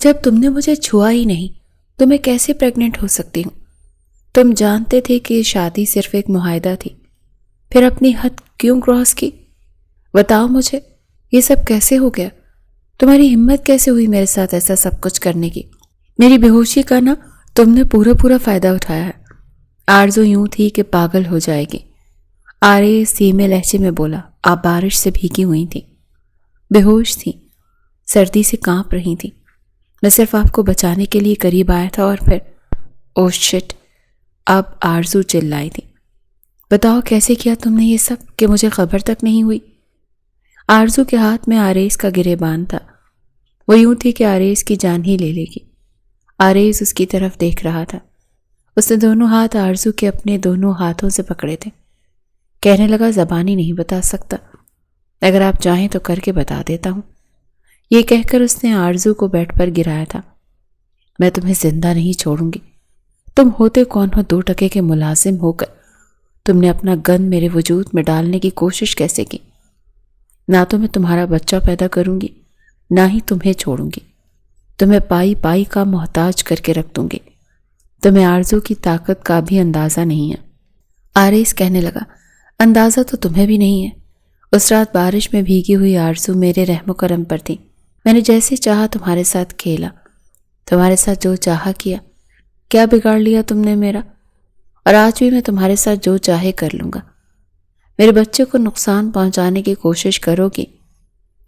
جب تم نے مجھے چھوا ہی نہیں تو میں کیسے پریگننٹ ہو سکتی ہوں؟ تم جانتے تھے کہ شادی صرف ایک معاہدہ تھی، پھر اپنی حد کیوں کراس کی؟ بتاؤ مجھے، یہ سب کیسے ہو گیا؟ تمہاری ہمت کیسے ہوئی میرے ساتھ ایسا سب کچھ کرنے کی؟ میری بے ہوشی کا نا تم نے پورا فائدہ اٹھایا ہے۔ آرزو یوں تھی کہ پاگل ہو جائے گی۔ آریز دھیمے لہجے میں بولا، آپ بارش سے بھیگی ہوئی تھیں، بے ہوش تھیں، سردی سے کانپ رہی تھیں۔ میں صرف آپ کو بچانے کے لیے قریب آیا تھا اور پھر اوہ شٹ! اب آرزو چلائی تھی۔ بتاؤ کیسے کیا تم نے یہ سب کہ مجھے خبر تک نہیں ہوئی؟ آرزو کے ہاتھ میں آریز کا گریبان تھا۔ وہ یوں تھی کہ آریز کی جان ہی لے لے گی۔ آریز اس کی طرف دیکھ رہا تھا۔ اس نے دونوں ہاتھ آرزو کے اپنے دونوں ہاتھوں سے پکڑے تھے۔ کہنے لگا، زبانی نہیں بتا سکتا، اگر آپ چاہیں تو کر کے بتا دیتا ہوں۔ یہ کہہ کر اس نے آرزو کو بیڈ پر گرایا تھا۔ میں تمہیں زندہ نہیں چھوڑوں گی۔ تم ہوتے کون ہو 2 ٹکے کے ملازم ہو کر؟ تم نے اپنا گن میرے وجود میں ڈالنے کی کوشش کیسے کی؟ نہ تو میں تمہارا بچہ پیدا کروں گی، نہ ہی تمہیں چھوڑوں گی۔ تمہیں پائی پائی کا محتاج کر کے رکھ دوں گی۔ تمہیں آرزو کی طاقت کا بھی اندازہ نہیں ہے۔ آریز کہنے لگا، اندازہ تو تمہیں بھی نہیں ہے۔ اس رات بارش میں بھیگی ہوئی آرزو میرے رحم و کرم پر تھی۔ میں نے جیسے چاہا تمہارے ساتھ کھیلا، تمہارے ساتھ جو چاہا کیا۔ کیا بگاڑ لیا تم نے میرا؟ اور آج بھی میں تمہارے ساتھ جو چاہے کر لوں گا۔ میرے بچے کو نقصان پہنچانے کی کوشش کرو گی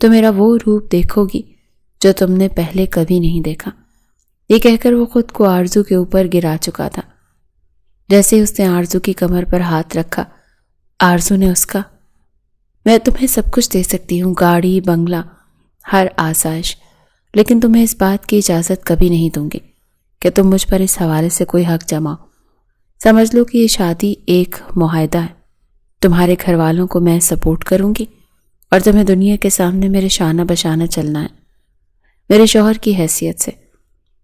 تو میرا وہ روپ دیکھو گی جو تم نے پہلے کبھی نہیں دیکھا۔ یہ کہہ کر وہ خود کو آرزو کے اوپر گرا چکا تھا۔ جیسے اس نے آرزو کی کمر پر ہاتھ رکھا، آرزو نے اس کا، میں تمہیں سب کچھ دے سکتی ہوں، گاڑی، بنگلہ، ہر آسائش، لیکن تمہیں اس بات کی اجازت کبھی نہیں دوں گی کہ تم مجھ پر اس حوالے سے کوئی حق جماؤ۔ سمجھ لو کہ یہ شادی ایک معاہدہ ہے۔ تمہارے گھر والوں کو میں سپورٹ کروں گی اور تمہیں دنیا کے سامنے میرے شانہ بشانہ چلنا ہے، میرے شوہر کی حیثیت سے۔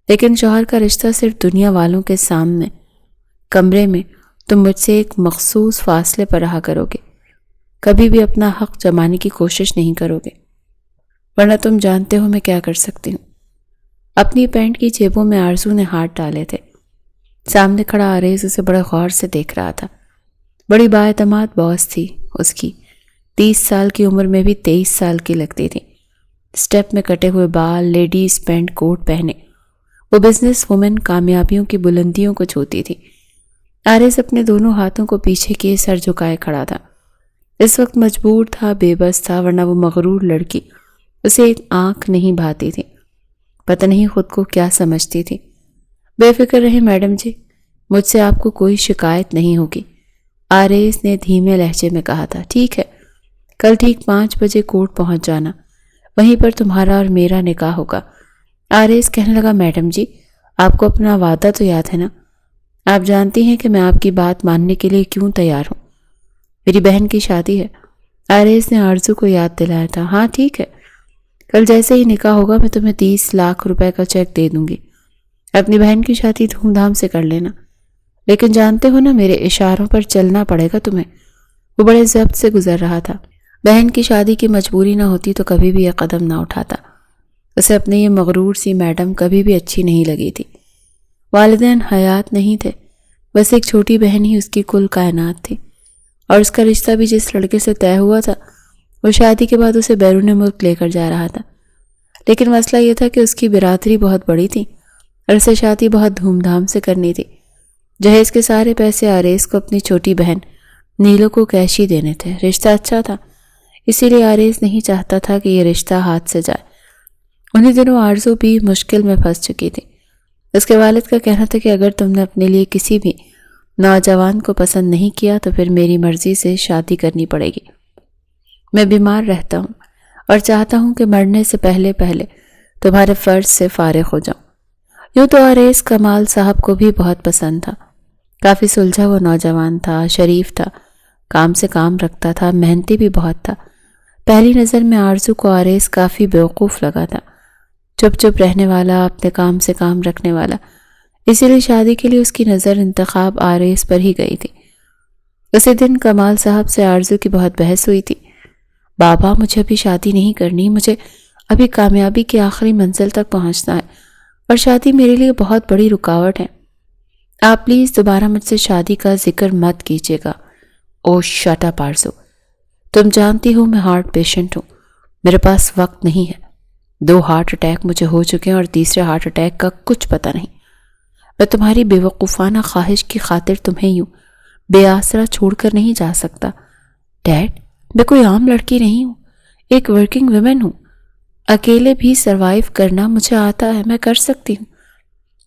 لیکن شوہر کا رشتہ صرف دنیا والوں کے سامنے، کمرے میں تم مجھ سے ایک مخصوص فاصلے پر رہا کرو گے، کبھی بھی اپنا حق جمانے کی کوشش نہیں کرو گے، ورنہ تم جانتے ہو میں کیا کر سکتی ہوں۔ اپنی پینٹ کی جیبوں میں آرزو نے ہاتھ ڈالے تھے۔ سامنے کھڑا آریز اسے بڑے غور سے دیکھ رہا تھا۔ بڑی بااعتماد باس تھی اس کی، 30 سال کی عمر میں بھی 23 سال کی لگتی تھی۔ سٹیپ میں کٹے ہوئے بال، لیڈیز پینٹ کوٹ پہنے، وہ بزنس وومن کامیابیوں کی بلندیوں کو چھوتی تھی۔ آریز اپنے دونوں ہاتھوں کو پیچھے کیے سر جھکائے کھڑا تھا۔ اس وقت مجبور تھا، بے بس تھا، ورنہ وہ مغرور لڑکی اسے ایک آنکھ نہیں بھاتی تھی۔ پتہ نہیں خود کو کیا سمجھتی تھی۔ بے فکر رہے میڈم جی، مجھ سے آپ کو کوئی شکایت نہیں ہوگی، آریز نے دھیمے لہجے میں کہا تھا۔ ٹھیک ہے، کل ٹھیک 5 بجے کورٹ پہنچ جانا، وہیں پر تمہارا اور میرا نکاح ہوگا۔ آریز کہنے لگا، میڈم جی آپ کو اپنا وعدہ تو یاد ہے نا؟ آپ جانتی ہیں کہ میں آپ کی بات ماننے کے لیے کیوں تیار ہوں۔ میری بہن کی شادی ہے، آریز نے آرزو کو یاد دلایا تھا۔ ہاں ٹھیک ہے، کل جیسے ہی نکاح ہوگا میں تمہیں 30 لاکھ روپے کا چیک دے دوں گی، اپنی بہن کی شادی دھوم دھام سے کر لینا، لیکن جانتے ہو نا میرے اشاروں پر چلنا پڑے گا تمہیں۔ وہ بڑے ضبط سے گزر رہا تھا۔ بہن کی شادی کی مجبوری نہ ہوتی تو کبھی بھی یہ قدم نہ اٹھاتا۔ اسے اپنے یہ مغرور سی میڈم کبھی بھی اچھی نہیں لگی تھی۔ والدین حیات نہیں تھے، بس ایک چھوٹی بہن ہی اس کی کل کائنات تھی، اور اس کا رشتہ بھی جس لڑکے سے طے ہوا تھا وہ شادی کے بعد اسے بیرون ملک لے کر جا رہا تھا۔ لیکن مسئلہ یہ تھا کہ اس کی برادری بہت بڑی تھی اور اسے شادی بہت دھوم دھام سے کرنی تھی۔ جہیز کے سارے پیسے آریز کو اپنی چھوٹی بہن نیلو کو کیش ہی دینے تھے۔ رشتہ اچھا تھا، اسی لیے آریز نہیں چاہتا تھا کہ یہ رشتہ ہاتھ سے جائے۔ انہی دنوں آرزو بھی مشکل میں پھنس چکی تھی۔ اس کے والد کا کہنا تھا کہ اگر تم نے اپنے لیے کسی بھی نوجوان کو پسند نہیں کیا تو پھر میری مرضی سے شادی کرنی پڑے گی۔ میں بیمار رہتا ہوں اور چاہتا ہوں کہ مرنے سے پہلے تمہارے فرض سے فارغ ہو جاؤں۔ یوں تو آریز کمال صاحب کو بھی بہت پسند تھا۔ کافی سلجھا وہ نوجوان تھا، شریف تھا، کام سے کام رکھتا تھا، محنتی بھی بہت تھا۔ پہلی نظر میں آرزو کو آریز کافی بیوقوف لگا تھا، چپ چپ رہنے والا، اپنے کام سے کام رکھنے والا۔ اسی لیے شادی کے لیے اس کی نظر انتخاب آریز پر ہی گئی تھی۔ اسی دن کمال صاحب سے آرزو کی بہت بحث ہوئی تھی۔ بابا مجھے ابھی شادی نہیں کرنی، مجھے ابھی کامیابی کی آخری منزل تک پہنچنا ہے، اور شادی میرے لیے بہت بڑی رکاوٹ ہے. آپ پلیز دوبارہ مجھ سے شادی کا ذکر مت کیجیے گا. او شٹ اپ آرزو. تم جانتی ہو میں ہارٹ پیشنٹ ہوں. میرے پاس وقت نہیں ہے. 2 ہارٹ اٹیک مجھے ہو چکے ہیں اور تیسرے ہارٹ اٹیک کا کچھ پتہ نہیں. میں تمہاری بے وقوفانہ خواہش کی خاطر تمہیں یوں بے آسرا چھوڑ کر نہیں جا سکتا. ڈیڈ، میں کوئی عام لڑکی نہیں ہوں، ایک ورکنگ ویمن ہوں. اکیلے بھی سروائیو کرنا مجھے آتا ہے، میں کر سکتی ہوں.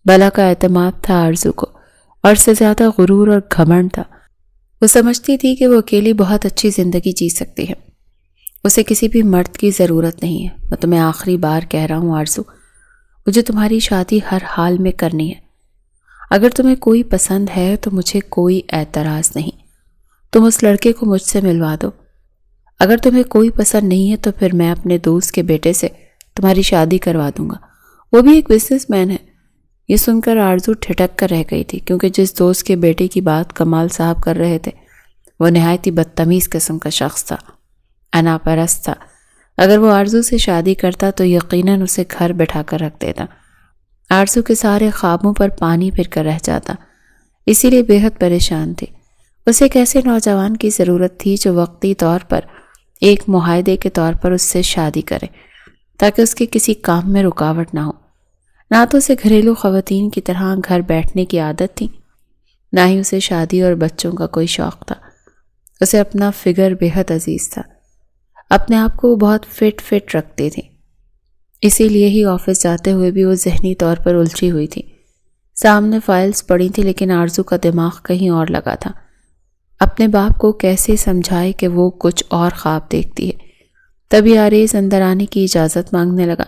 بلا کا اعتماد تھا آرزو کو، اور سے زیادہ غرور اور گھمنڈ تھا. وہ سمجھتی تھی کہ وہ اکیلی بہت اچھی زندگی جی سکتی ہے. اسے کسی بھی مرد کی ضرورت نہیں ہے. میں تمہیں آخری بار کہہ رہا ہوں آرزو، مجھے تمہاری شادی ہر حال میں کرنی ہے. اگر تمہیں کوئی پسند ہے تو مجھے کوئی اعتراض نہیں. تم اس لڑکے کو مجھ سے ملوا دو. اگر تمہیں کوئی پسند نہیں ہے تو پھر میں اپنے دوست کے بیٹے سے تمہاری شادی کروا دوں گا. وہ بھی ایک بزنس مین ہے. یہ سن کر آرزو ٹھٹک کر رہ گئی تھی، کیونکہ جس دوست کے بیٹے کی بات کمال صاحب کر رہے تھے وہ نہایت ہی بدتمیز قسم کا شخص تھا، انا پرست تھا. اگر وہ آرزو سے شادی کرتا تو یقیناً اسے گھر بٹھا کر رکھ دیتا. آرزو کے سارے خوابوں پر پانی پھر کر رہ جاتا. اسی لیے بے حد پریشان تھی. اسے ایک ایسے نوجوان کی ضرورت تھی جو وقتی طور پر ایک معاہدے کے طور پر اس سے شادی کرے، تاکہ اس کے کسی کام میں رکاوٹ نہ ہو. نہ تو اسے گھریلو خواتین کی طرح گھر بیٹھنے کی عادت تھی، نہ ہی اسے شادی اور بچوں کا کوئی شوق تھا. اسے اپنا فگر بے حد عزیز تھا. اپنے آپ کو وہ بہت فٹ رکھتی تھی. اسی لیے ہی آفس جاتے ہوئے بھی وہ ذہنی طور پر الجھی ہوئی تھی. سامنے فائلز پڑی تھی لیکن آرزو کا دماغ کہیں اور لگا تھا. اپنے باپ کو کیسے سمجھائے کہ وہ کچھ اور خواب دیکھتی ہے. تبھی آریز اندر آنے کی اجازت مانگنے لگا.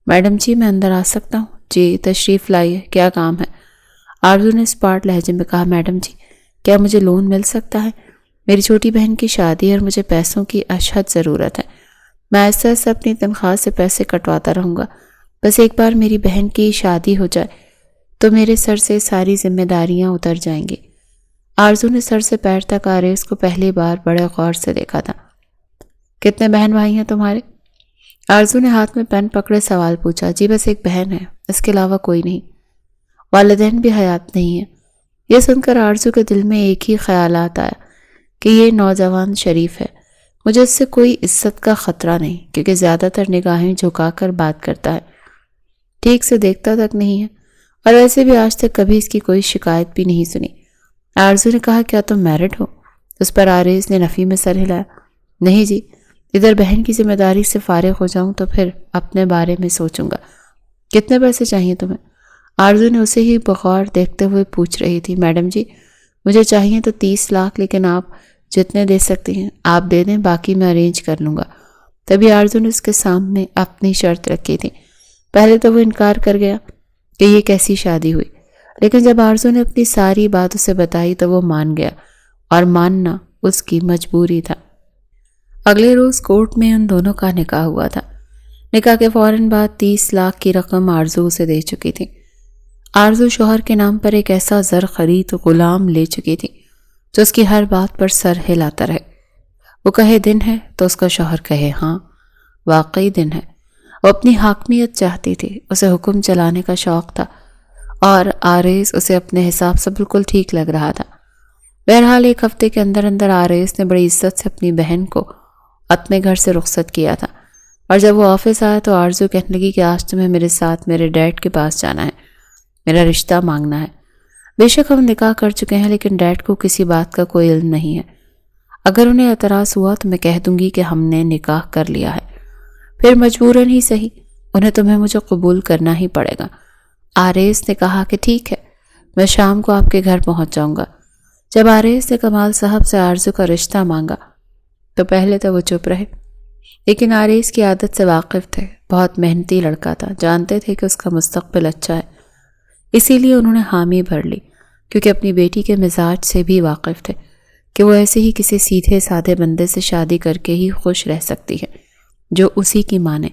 میڈم جی، میں اندر آ سکتا ہوں؟ جی تشریف لائیے، کیا کام ہے؟ آرزو نے اسپاٹ لہجے میں کہا. میڈم جی، کیا مجھے لون مل سکتا ہے؟ میری چھوٹی بہن کی شادی ہے اور مجھے پیسوں کی اشد ضرورت ہے. میں ایسا اپنی تنخواہ سے پیسے کٹواتا رہوں گا. بس ایک بار میری بہن کی شادی ہو جائے تو میرے سر سے ساری ذمہ داریاں اتر جائیں گی. آرزو نے سر سے پیر تک آریز کو پہلی بار بڑے غور سے دیکھا تھا. کتنے بہن بھائی ہیں تمہارے؟ آرزو نے ہاتھ میں پین پکڑے سوال پوچھا. جی بس ایک بہن ہے، اس کے علاوہ کوئی نہیں. والدین بھی حیات نہیں ہیں. یہ سن کر آرزو کے دل میں ایک ہی خیالات آیا کہ یہ نوجوان شریف ہے. مجھے اس سے کوئی عزت کا خطرہ نہیں، کیونکہ زیادہ تر نگاہیں جھکا کر بات کرتا ہے، ٹھیک سے دیکھتا تک نہیں ہے، اور ویسے بھی آج تک کبھی اس کی کوئی شکایت بھی نہیں سنی. آرزو نے کہا. کیا تم میرڈ ہو؟ اس پر آریز نے نفی میں سر ہلایا. نہیں جی، ادھر بہن کی ذمہ داری سے فارغ ہو جاؤں تو پھر اپنے بارے میں سوچوں گا. کتنے پیسے چاہیے تمہیں؟ آرزو نے اسے ہی بغور دیکھتے ہوئے پوچھ رہی تھی. میڈم جی، مجھے چاہیے تو 30 لاکھ، لیکن آپ جتنے دے سکتی ہیں آپ دے دیں، باقی میں ارینج کر لوں گا. تبھی آرزو نے اس کے سامنے اپنی شرط رکھی تھی. پہلے تو وہ انکار کر گیا کہ یہ کیسی شادی ہوئی، لیکن جب آرزو نے اپنی ساری بات اسے بتائی تو وہ مان گیا، اور ماننا اس کی مجبوری تھا. اگلے روز کورٹ میں ان دونوں کا نکاح ہوا تھا. نکاح کے فوراً بعد 30 لاکھ کی رقم آرزو اسے دے چکی تھی. آرزو شوہر کے نام پر ایک ایسا زر خرید غلام لے چکی تھی جو اس کی ہر بات پر سر ہلاتا رہے. وہ کہے دن ہے تو اس کا شوہر کہے ہاں واقعی دن ہے. وہ اپنی حاکمیت چاہتی تھی، اسے حکم چلانے کا شوق تھا، اور آریز اسے اپنے حساب سے بالکل ٹھیک لگ رہا تھا. بہرحال ایک ہفتے کے اندر اندر آریز نے بڑی عزت سے اپنی بہن کو اپنے گھر سے رخصت کیا تھا. اور جب وہ آفس آیا تو آرزو کہنے لگی کہ آج تمہیں میرے ساتھ میرے ڈیڈ کے پاس جانا ہے، میرا رشتہ مانگنا ہے. بے شک ہم نکاح کر چکے ہیں، لیکن ڈیڈ کو کسی بات کا کوئی علم نہیں ہے. اگر انہیں اعتراض ہوا تو میں کہہ دوں گی کہ ہم نے نکاح کر لیا ہے، پھر مجبوراً ہی صحیح انہیں تمہیں مجھے قبول کرنا ہی پڑے گا. آریز نے کہا کہ ٹھیک ہے، میں شام کو آپ کے گھر پہنچ جاؤں گا. جب آریز نے کمال صاحب سے آرزو کا رشتہ مانگا تو پہلے تو وہ چپ رہے، لیکن آریز کی عادت سے واقف تھے. بہت محنتی لڑکا تھا، جانتے تھے کہ اس کا مستقبل اچھا ہے، اسی لیے انہوں نے حامی بھر لی، کیونکہ اپنی بیٹی کے مزاج سے بھی واقف تھے کہ وہ ایسے ہی کسی سیدھے سادھے بندے سے شادی کر کے ہی خوش رہ سکتی ہے جو اسی کی مانے.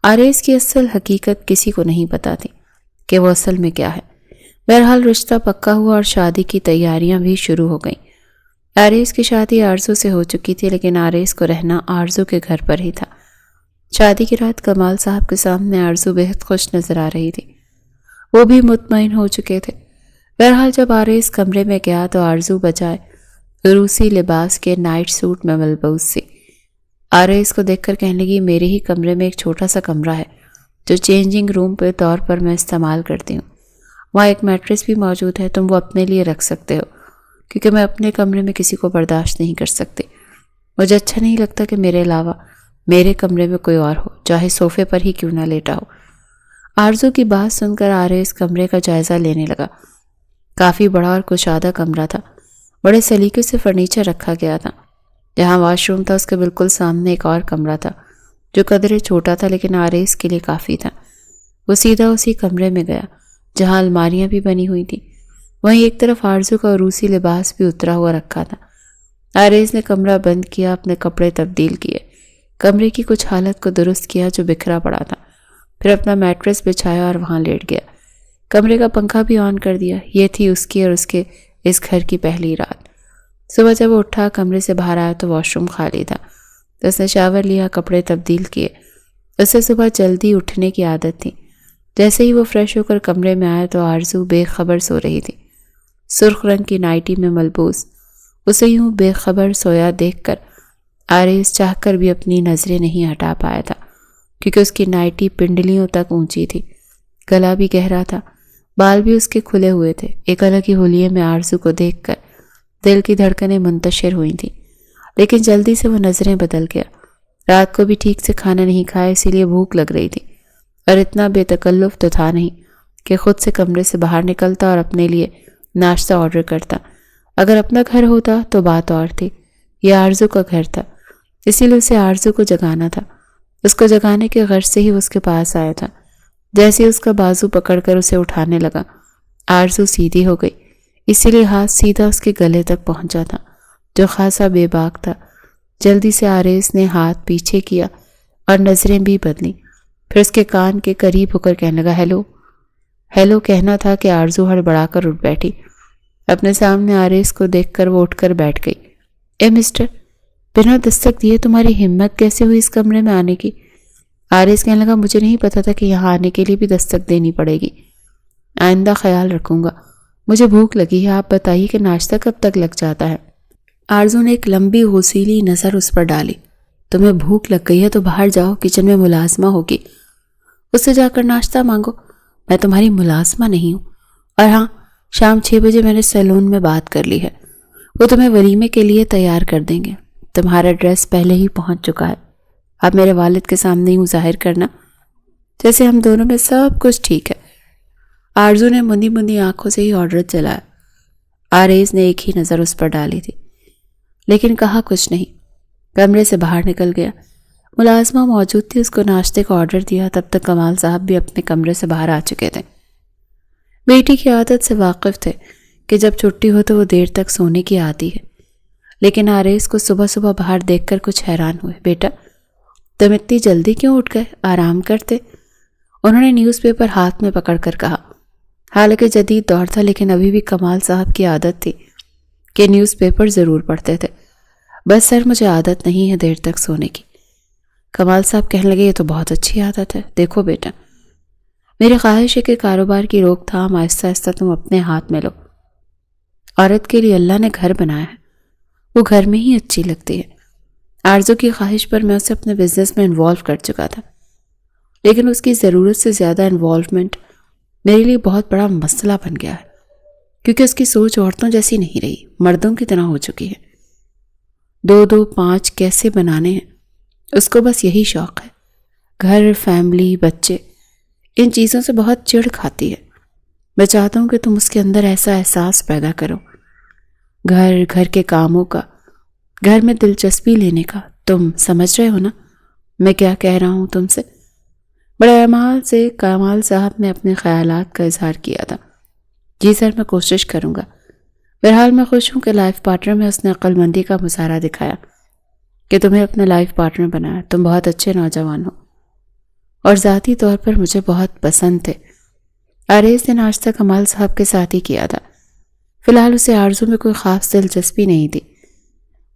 آریز کی اصل حقیقت کسی کو نہیں پتا تھی کہ وہ اصل میں کیا ہے. بہرحال رشتہ پکا ہوا اور شادی کی تیاریاں بھی شروع ہو گئیں. آریز کی شادی آرزو سے ہو چکی تھی، لیکن آریز کو رہنا آرزو کے گھر پر ہی تھا. شادی کی رات کمال صاحب کے سامنے آرزو بے حد خوش نظر آ رہی تھی. وہ بھی مطمئن ہو چکے تھے۔ بہرحال جب آریز کمرے میں گیا تو آرزو بجائے روسی لباس کے نائٹ سوٹ میں ملبوس تھی۔ آریز کو دیکھ کر کہنے لگی، میرے ہی کمرے میں ایک چھوٹا سا کمرہ ہے جو چینجنگ روم کے طور پر میں استعمال کرتی ہوں۔ وہاں ایک میٹرس بھی موجود ہے، تم وہ اپنے لیے رکھ سکتے ہو، کیونکہ میں اپنے کمرے میں کسی کو برداشت نہیں کر سکتی۔ مجھے اچھا نہیں لگتا کہ میرے علاوہ میرے کمرے میں کوئی اور ہو، چاہے صوفے پر ہی کیوں نہ لیٹا ہو۔ آرزو کی بات سن کر آریز کمرے کا جائزہ لینے لگا۔ کافی بڑا اور کشادہ کمرہ تھا، بڑے سلیقے سے فرنیچر رکھا گیا تھا۔ جہاں واش روم تھا اس کے بالکل سامنے ایک اور کمرہ تھا جو قدرے چھوٹا تھا لیکن آریز کے لیے کافی تھا۔ وہ سیدھا اسی کمرے میں گیا جہاں الماریاں بھی بنی ہوئی تھیں۔ وہیں ایک طرف آرزو کا روسی لباس بھی اترا ہوا رکھا تھا۔ آریز نے کمرہ بند کیا، اپنے کپڑے تبدیل کیے، کمرے کی کچھ حالت کو درست کیا جو بکھرا پڑا تھا، پھر اپنا میٹرس بچھایا اور وہاں لیٹ گیا۔ کمرے کا پنکھا بھی آن کر دیا۔ یہ تھی اس کی اور اس کے اس گھر کی پہلی رات۔ صبح جب وہ اٹھا کمرے سے باہر آیا تو واش روم خالی تھا۔ اس نے شاور لیا، کپڑے تبدیل کیے۔ اسے صبح جلدی اٹھنے کی عادت تھی۔ جیسے ہی وہ فریش ہو کر کمرے میں آیا تو آرزو بے خبر سو رہی تھی، سرخ رنگ کی نائٹی میں ملبوس۔ اسے یوں بے خبر سویا دیکھ کر آریز چاہ کر بھی اپنی نظریں نہیں ہٹا پایا تھا، کیونکہ اس کی نائٹی پنڈلیوں تک اونچی تھی، گلا بھی گہرا تھا، بال بھی اس کے کھلے ہوئے تھے۔ ایک الگ ہی حلیے میں آرزو کو دیکھ کر دل کی دھڑکنیں منتشر ہوئی تھیں، لیکن جلدی سے وہ نظریں بدل گیا۔ رات کو بھی ٹھیک سے کھانا نہیں کھایا، اسی لیے بھوک لگ رہی تھی، اور اتنا بے تکلف تو تھا نہیں کہ خود سے کمرے سے باہر نکلتا اور اپنے لیے ناشتہ آرڈر کرتا۔ اگر اپنا گھر ہوتا تو بات اور تھی، یہ آرزو کا گھر تھا، اسی لیے اسے آرزو کو جگانا تھا۔ اس کو جگانے کے غرض سے ہی وہ اس کے پاس آیا تھا۔ جیسے ہی اس کا بازو پکڑ کر اسے اٹھانے لگا، آرزو سیدھی ہو گئی، اسی لیے ہاتھ سیدھا اس کے گلے تک پہنچا تھا جو خاصا بے باک تھا۔ جلدی سے آریز نے ہاتھ پیچھے کیا اور نظریں بھی بدلیں، پھر اس کے کان کے قریب ہو کر کہنے لگا، ہیلو۔ ہیلو کہنا تھا کہ آرزو ہڑبڑا کر اٹھ بیٹھی۔ اپنے سامنے آریز کو دیکھ کر وہ اٹھ کر بیٹھ گئی۔ اے مسٹر، بنا دستک دیے تمہاری ہمت کیسے ہوئی اس کمرے میں آنے کی؟ آریز کہنے لگا، مجھے نہیں پتا تھا کہ یہاں آنے کے لیے بھی دستک دینی پڑے گی، آئندہ خیال رکھوں گا۔ مجھے بھوک لگی ہے، آپ بتائیے کہ ناشتہ کب تک لگ جاتا ہے؟ آرزو نے ایک لمبی غصیلی نظر اس پر ڈالی۔ تمہیں بھوک لگ گئی ہے تو باہر جاؤ، کچن میں ملازمہ ہوگی، اس سے جا کر ناشتہ مانگو۔ میں تمہاری ملازمہ نہیں ہوں، اور ہاں، شام 6 بجے میں نے سیلون میں بات کر لی ہے، وہ تمہیں ولیمے کے لیے تیار کر دیں گے۔ تمہارا ڈریس پہلے ہی پہنچ چکا ہے، اب میرے والد کے سامنے یوں ظاہر کرنا جیسے ہم دونوں میں سب کچھ ٹھیک ہے۔ آرزو نے مندی مندی آنکھوں سے ہی آرڈر چلایا۔ آریز نے ایک ہی نظر اس پر ڈالی تھی، لیکن کہا کچھ نہیں، کمرے سے باہر نکل گیا۔ ملازمہ موجود تھی، اس کو ناشتے کا آرڈر دیا۔ تب تک کمال صاحب بھی اپنے کمرے سے باہر آ چکے تھے۔ بیٹی کی عادت سے واقف تھے کہ جب چھٹی ہو تو وہ دیر تک سونے کی عادی ہے، لیکن آریز کو صبح صبح باہر دیکھ کر کچھ حیران ہوئے۔ بیٹا، تم اتنی جلدی کیوں اٹھ گئے؟ آرام کرتے؟ انہوں نے نیوز پیپر ہاتھ میں پکڑ کر کہا۔ حالانکہ جدید دور تھا، لیکن ابھی بھی کمال صاحب کی عادت تھی کہ نیوز پیپر ضرور پڑھتے تھے۔ بس سر، مجھے عادت نہیں ہے دیر تک سونے کی۔ کمال صاحب کہنے لگے، یہ تو بہت اچھی عادت ہے۔ دیکھو بیٹا، میری خواہش ہے کہ کاروبار کی روک تھام آہستہ آہستہ تم اپنے ہاتھ میں لو۔ عورت کے لیے اللہ نے گھر بنایا ہے، وہ گھر میں ہی اچھی لگتی ہے۔ آرزو کی خواہش پر میں اسے اپنے بزنس میں انوالو کر چکا تھا، لیکن اس کی ضرورت سے زیادہ انوالومنٹ میرے لیے بہت بڑا مسئلہ بن گیا ہے، کیونکہ اس کی سوچ عورتوں جیسی نہیں رہی، مردوں کی طرح ہو چکی ہے۔ 2 5 کیسے بنانے ہیں، اس کو بس یہی شوق ہے۔ گھر، فیملی، بچے، ان چیزوں سے بہت چڑ کھاتی ہے۔ میں چاہتا ہوں کہ تم اس کے اندر ایسا احساس پیدا کرو، گھر کے کاموں کا، گھر میں دلچسپی لینے کا۔ تم سمجھ رہے ہو نا میں کیا کہہ رہا ہوں تم سے؟ بڑے اعمال سے کمال صاحب نے اپنے خیالات کا اظہار کیا تھا۔ جی سر، میں کوشش کروں گا۔ بہرحال میں خوش ہوں کہ لائف پارٹنر میں اس نے عقل مندی کا مظاہرہ دکھایا کہ تمہیں اپنا لائف پارٹنر بنایا۔ تم بہت اچھے نوجوان ہو اور ذاتی طور پر مجھے بہت پسند تھے۔ آریز نے ناشتہ کمال صاحب کے ساتھ ہی کیا تھا۔ فی الحال اسے آرزو میں کوئی خاص دلچسپی نہیں تھی۔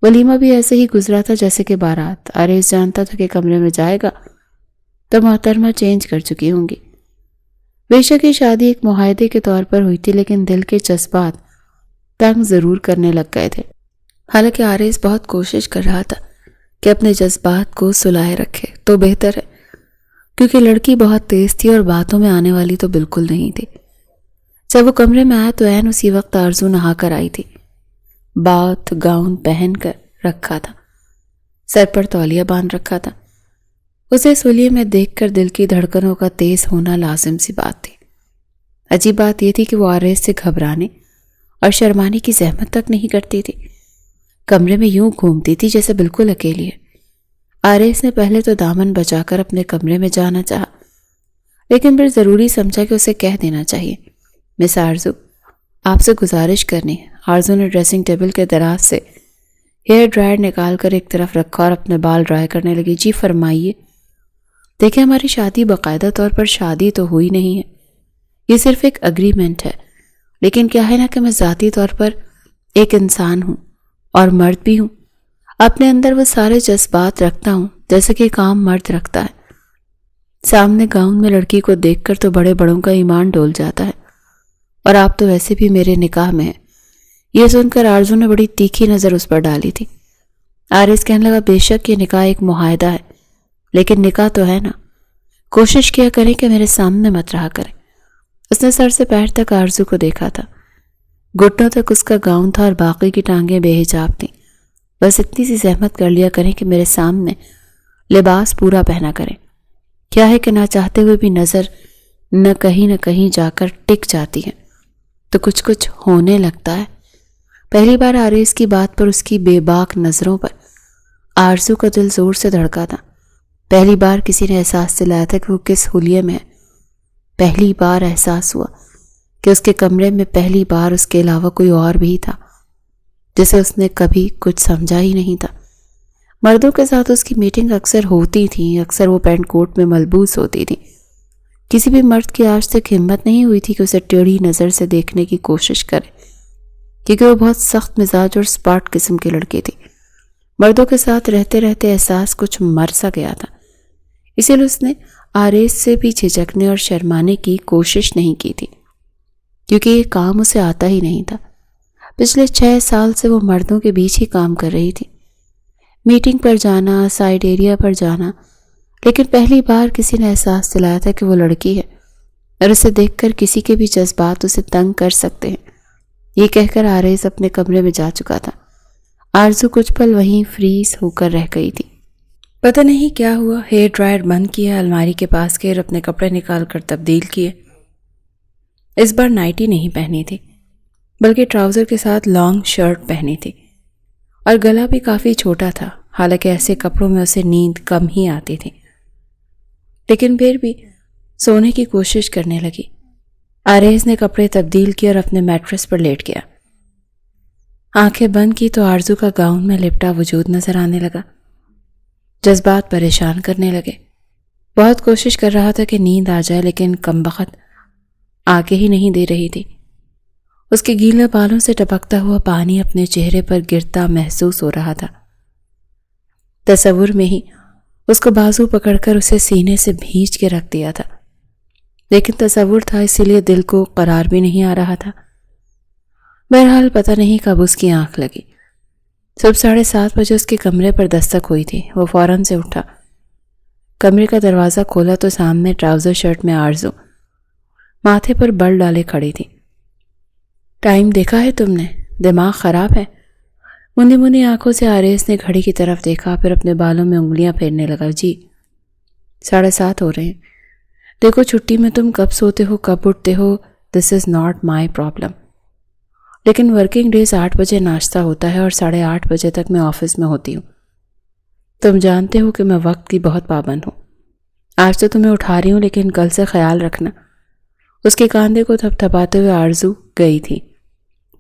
ولیمہ بھی ایسے ہی گزرا تھا جیسے کہ بارات۔ آریز جانتا تھا کہ کمرے میں جائے گا تو محترمہ چینج کر چکی ہوں گی۔ بے شک یہ شادی ایک معاہدے کے طور پر ہوئی تھی، لیکن دل کے جذبات تنگ ضرور کرنے لگ گئے تھے۔ حالانکہ آرز بہت کوشش کر رہا تھا کہ اپنے جذبات کو سلائے رکھے تو بہتر ہے، کیونکہ لڑکی بہت تیز تھی اور باتوں میں آنے والی تو بالکل نہیں تھی۔ جب وہ کمرے میں آیا تو عین اسی وقت آرزو نہا کر آئی تھی، بات گاؤن پہن کر رکھا تھا، سر پر تولیہ باندھ رکھا تھا۔ اسے سولیے میں دیکھ کر دل کی دھڑکنوں کا تیز ہونا لازم سی بات تھی۔ عجیب بات یہ تھی کہ وہ آرز سے گھبرانے اور شرمانے کی زحمت تک نہیں کرتی تھی، کمرے میں یوں گھومتی تھی جیسے بالکل اکیلی ہے۔ آرز نے پہلے تو دامن بچا کر اپنے کمرے میں جانا چاہا، لیکن پھر ضروری سمجھا کہ اسے کہہ دینا چاہیے، مس آرزو، آپ سے گزارش کرنی ہے۔ آرزو نے ڈریسنگ ٹیبل کے دراز سے ہیئر ڈرائر نکال کر ایک طرف رکھا اور اپنے بال ڈرائی کرنے لگی۔ جی فرمائیے۔ دیکھیں، ہماری شادی باقاعدہ طور پر شادی تو ہوئی نہیں ہے، یہ صرف ایک اگریمنٹ ہے، لیکن کیا ہے نا کہ میں ذاتی طور پر ایک انسان ہوں اور مرد بھی ہوں، اپنے اندر وہ سارے جذبات رکھتا ہوں جیسے کہ ایک عام مرد رکھتا ہے۔ سامنے گاؤن میں لڑکی کو دیکھ کر تو بڑے بڑوں کا ایمان ڈول جاتا ہے، اور آپ تو ویسے بھی میرے نکاح میں ہیں۔ یہ سن کر آرزو نے بڑی تیکھی نظر اس پر ڈالی تھی۔ آرز کہنے لگا، بے شک یہ نکاح ایک معاہدہ ہے، لیکن نکاح تو ہے نا، کوشش کیا کریں کہ میرے سامنے مت رہا کریں۔ اس نے سر سے پیر تک آرزو کو دیکھا تھا، گھٹنوں تک اس کا گاؤن تھا اور باقی کی ٹانگیں بے حجاب تھیں۔ بس اتنی سی زحمت کر لیا کریں کہ میرے سامنے لباس پورا پہنا کریں۔ کیا ہے کہ نہ چاہتے ہوئے بھی نظر نہ کہیں جا کر ٹک جاتی ہے تو کچھ ہونے لگتا ہے۔ پہلی بار آرز کی بات پر اس کی بے باک نظروں پر آرزو کا دل زور سے دھڑکا تھا۔ پہلی بار کسی نے احساس دلایا تھا کہ وہ کس حلیے میں ہے۔ پہلی بار احساس ہوا کہ اس کے کمرے میں پہلی بار اس کے علاوہ کوئی اور بھی تھا جسے اس نے کبھی کچھ سمجھا ہی نہیں تھا۔ مردوں کے ساتھ اس کی میٹنگ اکثر ہوتی تھی، اکثر وہ پینٹ کوٹ میں ملبوس ہوتی تھی۔ کسی بھی مرد کی آج تک ہمت نہیں ہوئی تھی کہ اسے ٹیڑھی نظر سے دیکھنے کی کوشش کرے، کیونکہ وہ بہت سخت مزاج اور سپاٹ قسم کی لڑکی تھی۔ مردوں کے ساتھ رہتے رہتے احساس کچھ مر سا گیا تھا، اسی لیے اس نے آرز سے بھی جھجکنے اور شرمانے کی کوشش نہیں کی تھی، کیونکہ یہ کام اسے آتا ہی نہیں تھا۔ پچھلے 6 سال سے وہ مردوں کے بیچ ہی کام کر رہی تھی، میٹنگ پر جانا، سائڈ ایریا پر جانا، لیکن پہلی بار کسی نے احساس دلایا تھا کہ وہ لڑکی ہے اور اسے دیکھ کر کسی کے بھی جذبات اسے تنگ کر سکتے ہیں۔ یہ کہہ کر آرز اپنے کمرے میں جا چکا تھا۔ آرزو کچھ پل وہیں فریز ہو کر رہ گئی تھی۔ پتہ نہیں کیا ہوا، ہیئر ڈرائر بند کیا، الماری کے پاس گئے اور اپنے کپڑے نکال کر تبدیل کیے۔ اس بار نائٹی نہیں پہنی تھی، بلکہ ٹراؤزر کے ساتھ لانگ شرٹ پہنی تھی، اور گلا بھی کافی چھوٹا تھا۔ حالانکہ ایسے کپڑوں میں اسے نیند کم ہی آتی تھی، لیکن پھر بھی سونے کی کوشش کرنے لگی۔ آرز نے کپڑے تبدیل کیے اور اپنے میٹرس پر لیٹ گیا۔ آنکھیں بند کی تو آرزو کا گاؤن میں لپٹا وجود نظر آنے لگا۔ جذبات پریشان کرنے لگے۔ بہت کوشش کر رہا تھا کہ نیند آ جائے، لیکن کمبخت آگے ہی نہیں دے رہی تھی۔ اس کے گیلے بالوں سے ٹپکتا ہوا پانی اپنے چہرے پر گرتا محسوس ہو رہا تھا۔ تصور میں ہی اس کو بازو پکڑ کر اسے سینے سے بھینچ کے رکھ دیا تھا، لیکن تصور تھا، اسی لیے دل کو قرار بھی نہیں آ رہا تھا۔ بہرحال پتہ نہیں کب اس کی آنکھ لگی۔ صبح 7:30 بجے اس کے کمرے پر دستک ہوئی تھی۔ وہ فوراً سے اٹھا، کمرے کا دروازہ کھولا تو سامنے ٹراؤزر شرٹ میں آرزو ماتھے پر بل ڈالے کھڑی تھی۔ ٹائم دیکھا ہے تم نے؟ دماغ خراب ہے؟ منی منی آنکھوں سے آرز نے گھڑی کی طرف دیکھا، پھر اپنے بالوں میں انگلیاں پھیرنے لگا۔ جی 7:30 ہو رہے ہیں۔ دیکھو، چھٹی میں تم کب سوتے ہو کب اٹھتے ہو، دس از ناٹ مائی پرابلم، لیکن ورکنگ ڈیز 8 بجے ناشتہ ہوتا ہے اور 8:30 بجے تک میں آفس میں ہوتی ہوں۔ تم جانتے ہو کہ میں وقت کی بہت پابند ہوں۔ آج تو تمہیں اٹھا رہی ہوں، لیکن کل سے خیال رکھنا۔ اس کے کاندھے کو تھپتھپاتے ہوئے آرزو گئی تھی۔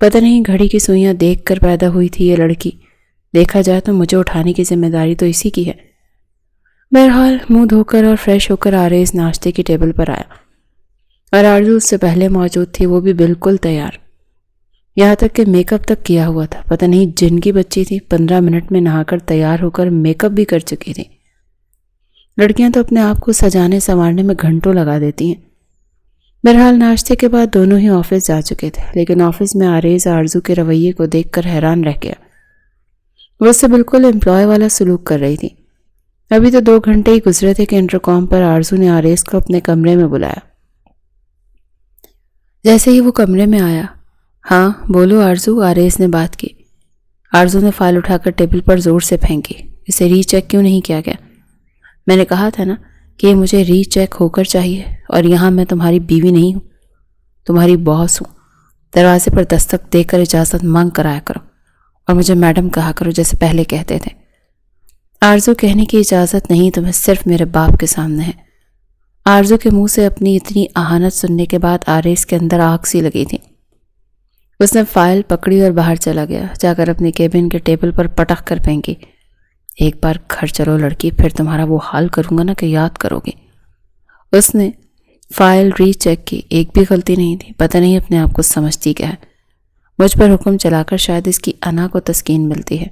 پتہ نہیں گھڑی کی سوئیاں دیکھ کر پیدا ہوئی تھی یہ لڑکی، دیکھا جائے تو مجھے اٹھانے کی ذمہ داری تو اسی کی ہے۔ بہرحال منہ دھو کر اور فریش ہو کر آرز ناشتے کی ٹیبل پر آیا، اور آرزو اس سے پہلے موجود تھی، وہ بھی بالکل تیار، یہاں تک کہ میک اپ تک کیا ہوا تھا۔ پتہ نہیں جن کی بچی تھی، 15 منٹ میں نہا کر تیار ہو کر میک اپ بھی کر چکی تھی۔ لڑکیاں تو اپنے آپ کو سجانے سنوارنے میں گھنٹوں لگا دیتی ہیں، بہرحال ناشتے کے بعد دونوں ہی آفس جا چکے تھے، لیکن آفس میں آریز آرزو کے رویے کو دیکھ کر حیران رہ گیا۔ وہ اس سے بالکل امپلائی والا سلوک کر رہی تھی۔ ابھی تو 2 گھنٹے ہی گزرے تھے کہ انٹرکام پر آرزو نے آریز کو اپنے کمرے میں بلایا۔ جیسے ہی وہ کمرے میں آیا، ہاں بولو آرزو، آریز نے بات کی۔ آرزو نے فائل اٹھا کر ٹیبل پر زور سے پھینکی۔ اسے ری چیک کیوں نہیں کیا گیا؟ میں نے کہا تھا نا کہ یہ مجھے ری چیک ہو کر چاہیے، اور یہاں میں تمہاری بیوی نہیں ہوں، تمہاری باس ہوں۔ دروازے پر دستک دے کر اجازت مانگ کر آیا کرو، اور مجھے میڈم کہا کرو جیسے پہلے کہتے تھے۔ آرزو کہنے کی اجازت نہیں تمہیں، صرف میرے باپ کے سامنے ہے۔ آرزو کے منہ سے اپنی اتنی اہانت سننے کے بعد آریز کے اندر آگ سی لگی تھی۔ اس نے فائل پکڑی اور باہر چلا گیا، جا کر اپنے کیبن کے ٹیبل پر پٹک کر پھینکی۔ ایک بار گھر چلو لڑکی، پھر تمہارا وہ حال کروں گا نا کہ یاد کرو گی۔ اس نے فائل ری چیک کی، ایک بھی غلطی نہیں تھی۔ پتہ نہیں اپنے آپ کو سمجھتی کیا ہے، مجھ پر حکم چلا کر شاید اس کی انا کو تسکین ملتی ہے۔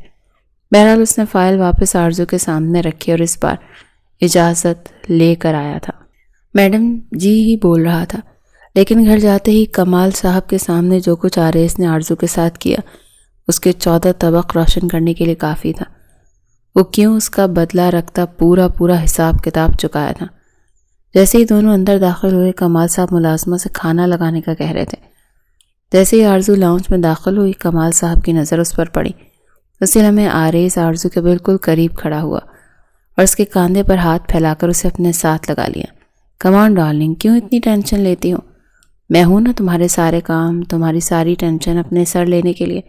بہرحال اس نے فائل واپس آرزو کے سامنے رکھی اور اس بار اجازت لے کر آیا تھا۔ میڈم جی ہی بول رہا تھا، لیکن گھر جاتے ہی کمال صاحب کے سامنے جو کچھ آریز نے آرزو کے ساتھ کیا، اس کے 14 طبق روشن کرنے کے لیے کافی تھا۔ وہ کیوں اس کا بدلہ رکھتا پورا حساب کتاب چکایا تھا۔ جیسے ہی دونوں اندر داخل ہوئے، کمال صاحب ملازموں سے کھانا لگانے کا کہہ رہے تھے۔ جیسے ہی آرزو لاؤنج میں داخل ہوئی، کمال صاحب کی نظر اس پر پڑی۔ اسی لمحے آریز آرزو کے بالکل قریب کھڑا ہوا اور اس کے کاندھے پر ہاتھ پھیلا کر اسے اپنے ساتھ لگا لیا۔ کمان ڈارلنگ، کیوں اتنی ٹینشن لیتی ہو؟ میں ہوں نا تمہارے سارے کام، تمہاری ساری ٹینشن اپنے سر لینے کے لیے۔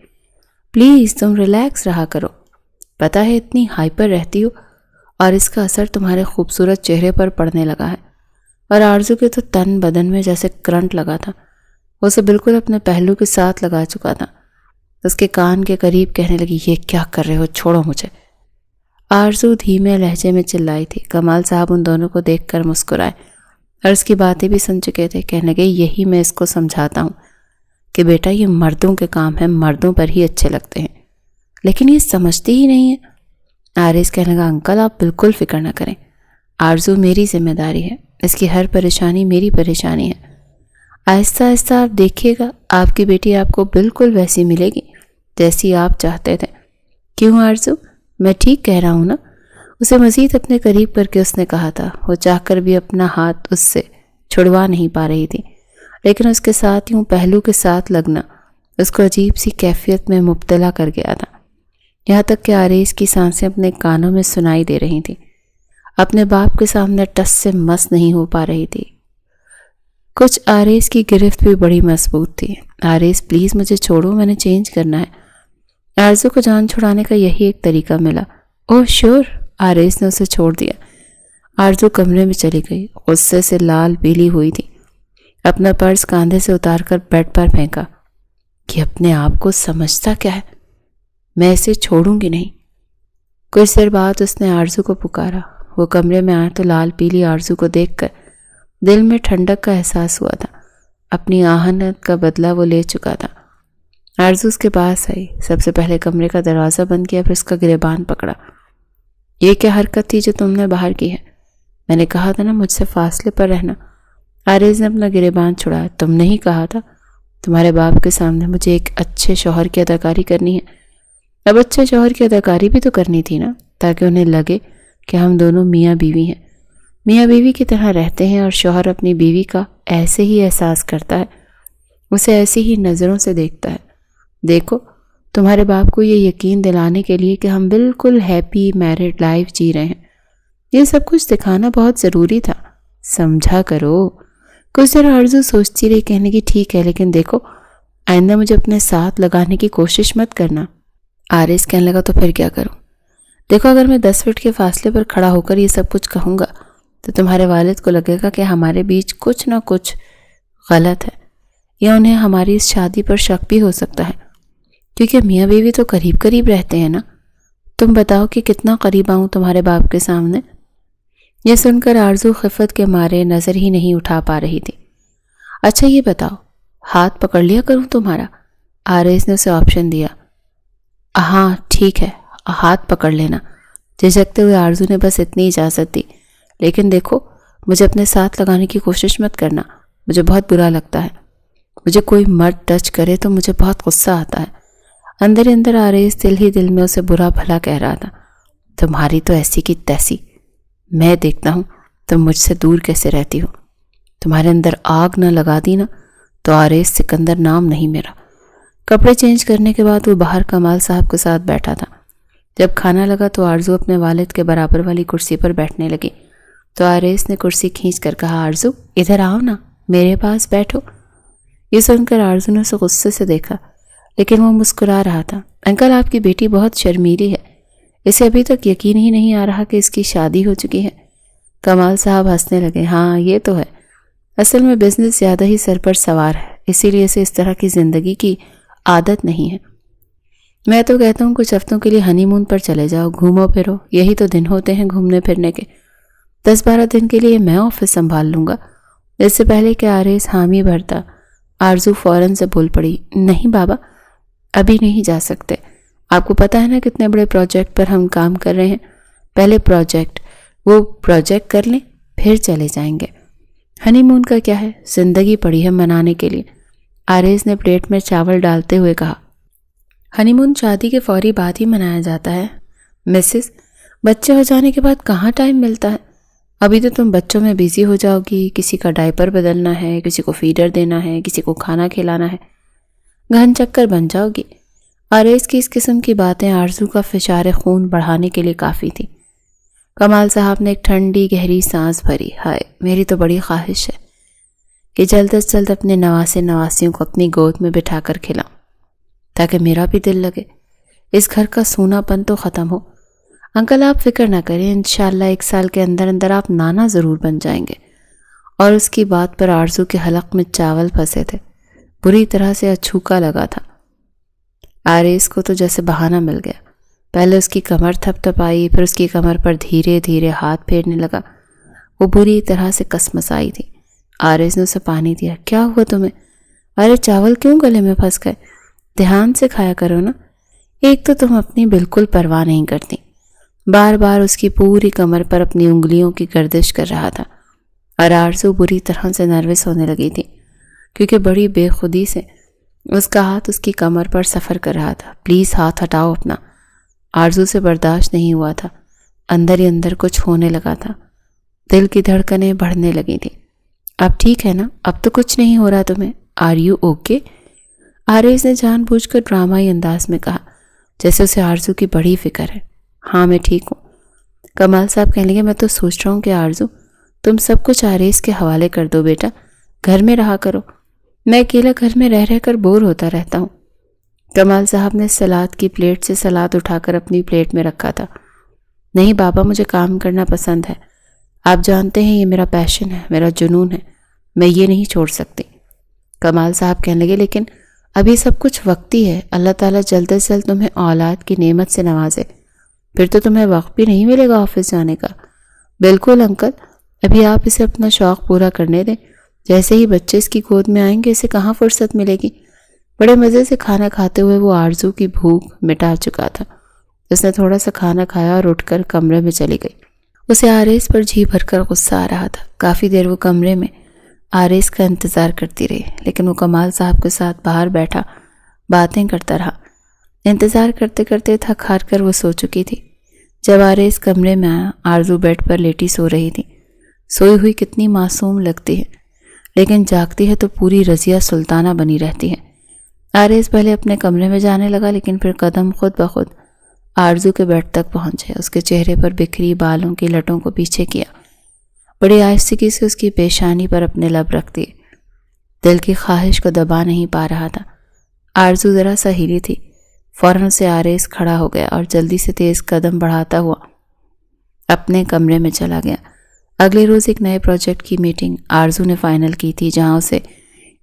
پلیز تم ریلیکس رہا کرو۔ پتہ ہے اتنی ہائپر رہتی ہو اور اس کا اثر تمہارے خوبصورت چہرے پر پڑنے لگا ہے۔ اور آرزو کے تو تن بدن میں جیسے کرنٹ لگا تھا، وہ اسے بالکل اپنے پہلو کے ساتھ لگا چکا تھا۔ اس کے کان کے قریب کہنے لگی، یہ کیا کر رہے ہو، چھوڑو مجھے۔ آرزو دھیمے لہجے میں چلائی تھی۔ کمال صاحب ان دونوں کو دیکھ کر مسکرائے اور اس کی باتیں بھی سن چکے تھے۔ کہنے لگے، یہی میں اس کو سمجھاتا ہوں کہ بیٹا یہ مردوں کے کام ہیں، مردوں پر ہی اچھے لگتے ہیں، لیکن یہ سمجھتی ہی نہیں ہے۔ آریز کہنے لگا، انکل آپ بالکل فکر نہ کریں، آرزو میری ذمہ داری ہے، اس کی ہر پریشانی میری پریشانی ہے۔ آہستہ آہستہ آپ دیکھیے گا، آپ کی بیٹی آپ کو بالکل ویسی ملے گی جیسی آپ چاہتے تھے۔ کیوں آرزو، میں ٹھیک کہہ رہا ہوں نا؟ اسے مزید اپنے قریب کر کے اس نے کہا تھا۔ وہ چاہ کر بھی اپنا ہاتھ اس سے چھڑوا نہیں پا رہی تھی، لیکن اس کے ساتھ یوں پہلو کے ساتھ لگنا اس کو عجیب سی کیفیت میں مبتلا کر گیا تھا، یہاں تک کہ آریز کی سانسیں اپنے کانوں میں سنائی دے رہی تھیں۔ اپنے باپ کے سامنے ٹس سے مس نہیں ہو پا رہی تھی۔ کچھ آریز کی گرفت بھی بڑی مضبوط تھی۔ آریز پلیز مجھے چھوڑو، میں نے چینج کرنا ہے۔ آرزو کو جان چھڑانے کا یہی ایک طریقہ ملا۔ اوہ شور، آریز نے اسے چھوڑ دیا۔ آرزو کمرے میں چلی گئی، غصے سے لال پیلی ہوئی تھی۔ اپنا پرس کاندھے سے اتار کر بیڈ پر پھینکا کہ اپنے آپ کو سمجھتا کیا ہے، میں اسے چھوڑوں گی نہیں۔ کچھ دیر بعد اس نے آرزو کو پکارا۔ وہ کمرے میں آیا تو لال پیلی آرزو کو دیکھ کر دل میں ٹھنڈک کا احساس ہوا تھا۔ اپنی آہنت کا بدلہ وہ لے چکا تھا۔ آرزو اس کے پاس آئی، سب سے پہلے کمرے کا دروازہ بند کیا، پھر اس کا گریبان پکڑا۔ یہ کیا حرکت تھی جو تم نے باہر کی ہے؟ میں نے کہا تھا نا مجھ سے فاصلے پر رہنا۔ آریز نے اپنا گریبان چھڑایا۔ تم نے ہی کہا تھا تمہارے باپ کے سامنے مجھے ایک اچھے شوہر کی اداکاری کرنی ہے۔ اب اچھے شوہر کی اداکاری بھی تو کرنی تھی نا، تاکہ انہیں لگے کہ ہم دونوں میاں بیوی ہیں، میاں بیوی کی طرح رہتے ہیں، اور شوہر اپنی بیوی کا ایسے ہی احساس کرتا ہے، اسے ایسی ہی نظروں سے دیکھتا ہے۔ دیکھو تمہارے باپ کو یہ یقین دلانے کے لیے کہ ہم بالکل ہیپی میرڈ لائف جی رہے ہیں، یہ سب کچھ دکھانا بہت ضروری تھا، سمجھا کرو۔ کچھ دیر آرزو سوچتی رہی، کہنے کی ٹھیک ہے، لیکن دیکھو آئندہ مجھے اپنے ساتھ لگانے کی کوشش مت کرنا۔ آریز کہنے لگا، تو پھر کیا کروں؟ دیکھو اگر میں 10 فٹ کے فاصلے پر کھڑا ہو کر یہ سب کچھ کہوں گا تو تمہارے والد کو لگے گا کہ ہمارے بیچ کچھ نہ کچھ غلط ہے، یا انہیں ہماری اس شادی پر شک بھی ہو سکتا ہے، کیونکہ میاں بیوی تو قریب قریب رہتے ہیں نا۔ تم بتاؤ کہ کتنا قریب آؤں تمہارے باپ کے سامنے؟ یہ سن کر آرزو خفت کے مارے نظر ہی نہیں اٹھا پا رہی تھی۔ اچھا یہ بتاؤ، ہاتھ پکڑ لیا کروں تمہارا؟ آریز نے اسے آپشن دیا۔ ہاں ٹھیک ہے، ہاتھ پکڑ لینا۔ جھجکتے ہوئے آرزو نے بس اتنی اجازت دی، لیکن دیکھو مجھے اپنے ساتھ لگانے کی کوشش مت کرنا، مجھے بہت برا لگتا ہے. مجھے کوئی مرد ٹچ کرے تو مجھے بہت غصہ آتا ہے. اندر ہی اندر آریز دل ہی دل میں اسے برا بھلا کہہ رہا تھا. تمہاری تو ایسی کی تیسی. میں دیکھتا ہوں تم مجھ سے دور کیسے رہتی ہو. تمہارے اندر آگ نہ لگا دی نا تو آریز سکندر نام نہیں میرا. کپڑے چینج کرنے کے بعد وہ باہر کمال صاحب کے ساتھ بیٹھا تھا. جب کھانا لگا تو آرزو اپنے والد کے برابر والی کرسی پر بیٹھنے لگی تو آریز نے کرسی کھینچ کر کہا, آرزو ادھر آؤ نا, میرے پاس بیٹھو. یہ سن کر آرزو نے اسے غصے سے دیکھا لیکن وہ مسکرا رہا تھا. انکل آپ کی بیٹی بہت شرمیلی ہے. اسے ابھی تک یقین ہی نہیں آ رہا کہ اس کی شادی ہو چکی ہے. کمال صاحب ہنسنے لگے. ہاں یہ تو ہے, اصل میں بزنس زیادہ ہی سر پر سوار ہے, اسی لیے اسے اس طرح کی زندگی کی عادت نہیں ہے. میں تو کہتا ہوں کچھ ہفتوں کے لیے ہنی مون پر چلے جاؤ, گھومو پھرو, یہی تو دن ہوتے ہیں گھومنے پھرنے کے. 10-12 دن کے لیے میں آفس سنبھال لوں گا. اس سے پہلے کہ آریز حامی بھرتا آرزو فوراً سے بول پڑی, نہیں بابا ابھی نہیں جا سکتے. آپ کو پتہ ہے نا کتنے بڑے پروجیکٹ پر ہم کام کر رہے ہیں. پہلے وہ پروجیکٹ کر لیں پھر چلے جائیں گے. ہنی مون کا کیا ہے, زندگی پڑی ہے منانے کے لیے. آریز نے پلیٹ میں چاول ڈالتے ہوئے کہا. ہنی مون شادی کے فوری بعد ہی منایا جاتا ہے مسز. بچے ہو جانے کے بعد کہاں ٹائم ملتا ہے. ابھی تو تم بچوں میں بیزی ہو جاؤ گی. کسی کا ڈائپر بدلنا ہے, کسی کو فیڈر دینا ہے, کسی کو کھانا کھلانا ہے, گھن چکر بن جاؤ گی. آریز کی اس قسم کی باتیں آرزو کا فشار خون بڑھانے کے لیے کافی تھی. کمال صاحب نے ایک ٹھنڈی گہری سانس بھری. ہائے میری تو بڑی خواہش ہے کہ جلد از جلد اپنے نواسیوں کو اپنی گود میں بٹھا کر کھلاؤں تاکہ میرا بھی دل لگے. اس گھر کا سونا پن تو ختم ہو. انکل آپ فکر نہ کریں, انشاءاللہ 1 سال کے اندر اندر آپ نانا ضرور بن جائیں گے. اور اس کی بات پر آرزو کے حلق میں چاول پھنسے تھے. بری طرح سے اچھوکا لگا تھا. آریز کو تو جیسے بہانہ مل گیا. پہلے اس کی کمر تھپ تھپ آئی, پھر اس کی کمر پر دھیرے دھیرے ہاتھ پھیرنے لگا. وہ بری طرح سے کسمسائی تھی. آریز نے اسے پانی دیا. کیا ہوا تمہیں؟ ارے چاول کیوں گلے میں پھنس گئے؟ دھیان سے کھایا کرو نا. ایک تو تم اپنی بالکل پرواہ نہیں کرتی. بار بار اس کی پوری کمر پر اپنی انگلیوں کی گردش کر رہا تھا اور آرزو بری طرح سے نروس ہونے لگی تھی کیونکہ بڑی بے خودی سے اس کا ہاتھ اس کی کمر پر سفر کر رہا تھا. پلیز ہاتھ ہٹاؤ اپنا. آرزو سے برداشت نہیں ہوا تھا. اندر ہی اندر کچھ ہونے لگا تھا. دل کی دھڑکنیں بڑھنے لگی تھی. اب ٹھیک ہے نا, اب تو کچھ نہیں ہو رہا تمہیں. Are you okay? آریز نے جان بوجھ کر ڈرامائی انداز میں کہا جیسے اسے آرزو کی بڑی فکر ہے. ہاں میں ٹھیک ہوں. کمال صاحب کہنے لگے, میں تو سوچ رہا ہوں کہ آرزو تم سب کچھ آریز کے حوالے کر دو بیٹا, گھر میں رہا کرو. میں اکیلا گھر میں رہ کر بور ہوتا رہتا ہوں. کمال صاحب نے سلاد کی پلیٹ سے سلاد اٹھا کر اپنی پلیٹ میں رکھا تھا. نہیں بابا, مجھے کام کرنا پسند ہے. آپ جانتے ہیں یہ میرا پیشن ہے, میرا جنون ہے, میں یہ نہیں چھوڑ سکتی. کمال صاحب کہنے لگے, لیکن ابھی سب کچھ وقتی ہے. اللہ تعالیٰ جلد از جلد تمہیں اولاد کی نعمت سے نوازے, پھر تو تمہیں وقت بھی نہیں ملے گا آفس جانے کا. بالکل انکل, ابھی آپ اسے اپنا شوق پورا کرنے دیں. جیسے ہی بچے اس کی گود میں آئیں گے اسے کہاں فرصت ملے گی. بڑے مزے سے کھانا کھاتے ہوئے وہ آرزو کی بھوک مٹا چکا تھا. اس نے تھوڑا سا کھانا کھایا اور اٹھ کر کمرے میں چلی گئی. اسے آریز پر جی بھر کر غصہ آ رہا تھا. کافی دیر وہ کمرے میں آریز کا انتظار کرتی رہی, لیکن وہ کمال صاحب کے ساتھ باہر بیٹھا باتیں کرتا رہا. انتظار کرتے کرتے تھک ہار کر وہ سو چکی تھی. جب آریز کمرے میں آیا, آرزو بیڈ پر لیٹی سو رہی تھی. سوئی ہوئی کتنی معصوم لگتی ہے, لیکن جاگتی ہے تو پوری رضیہ سلطانہ بنی رہتی ہے. آریز پہلے اپنے کمرے میں جانے لگا, لیکن پھر قدم خود بخود آرزو کے بیڈ تک پہنچے. اس کے چہرے پر بکھری بالوں کی لٹوں کو پیچھے کیا. بڑی آہستگی سے اس کی پیشانی پر اپنے لب رکھ دیے. دل کی خواہش کو دبا نہیں پا رہا تھا. آرزو ذرا سا ہلی تھی. فوراً سے آریز کھڑا ہو گیا اور جلدی سے تیز قدم بڑھاتا ہوا اپنے کمرے میں چلا گیا. اگلے روز ایک نئے پروجیکٹ کی میٹنگ آرزو نے فائنل کی تھی, جہاں اسے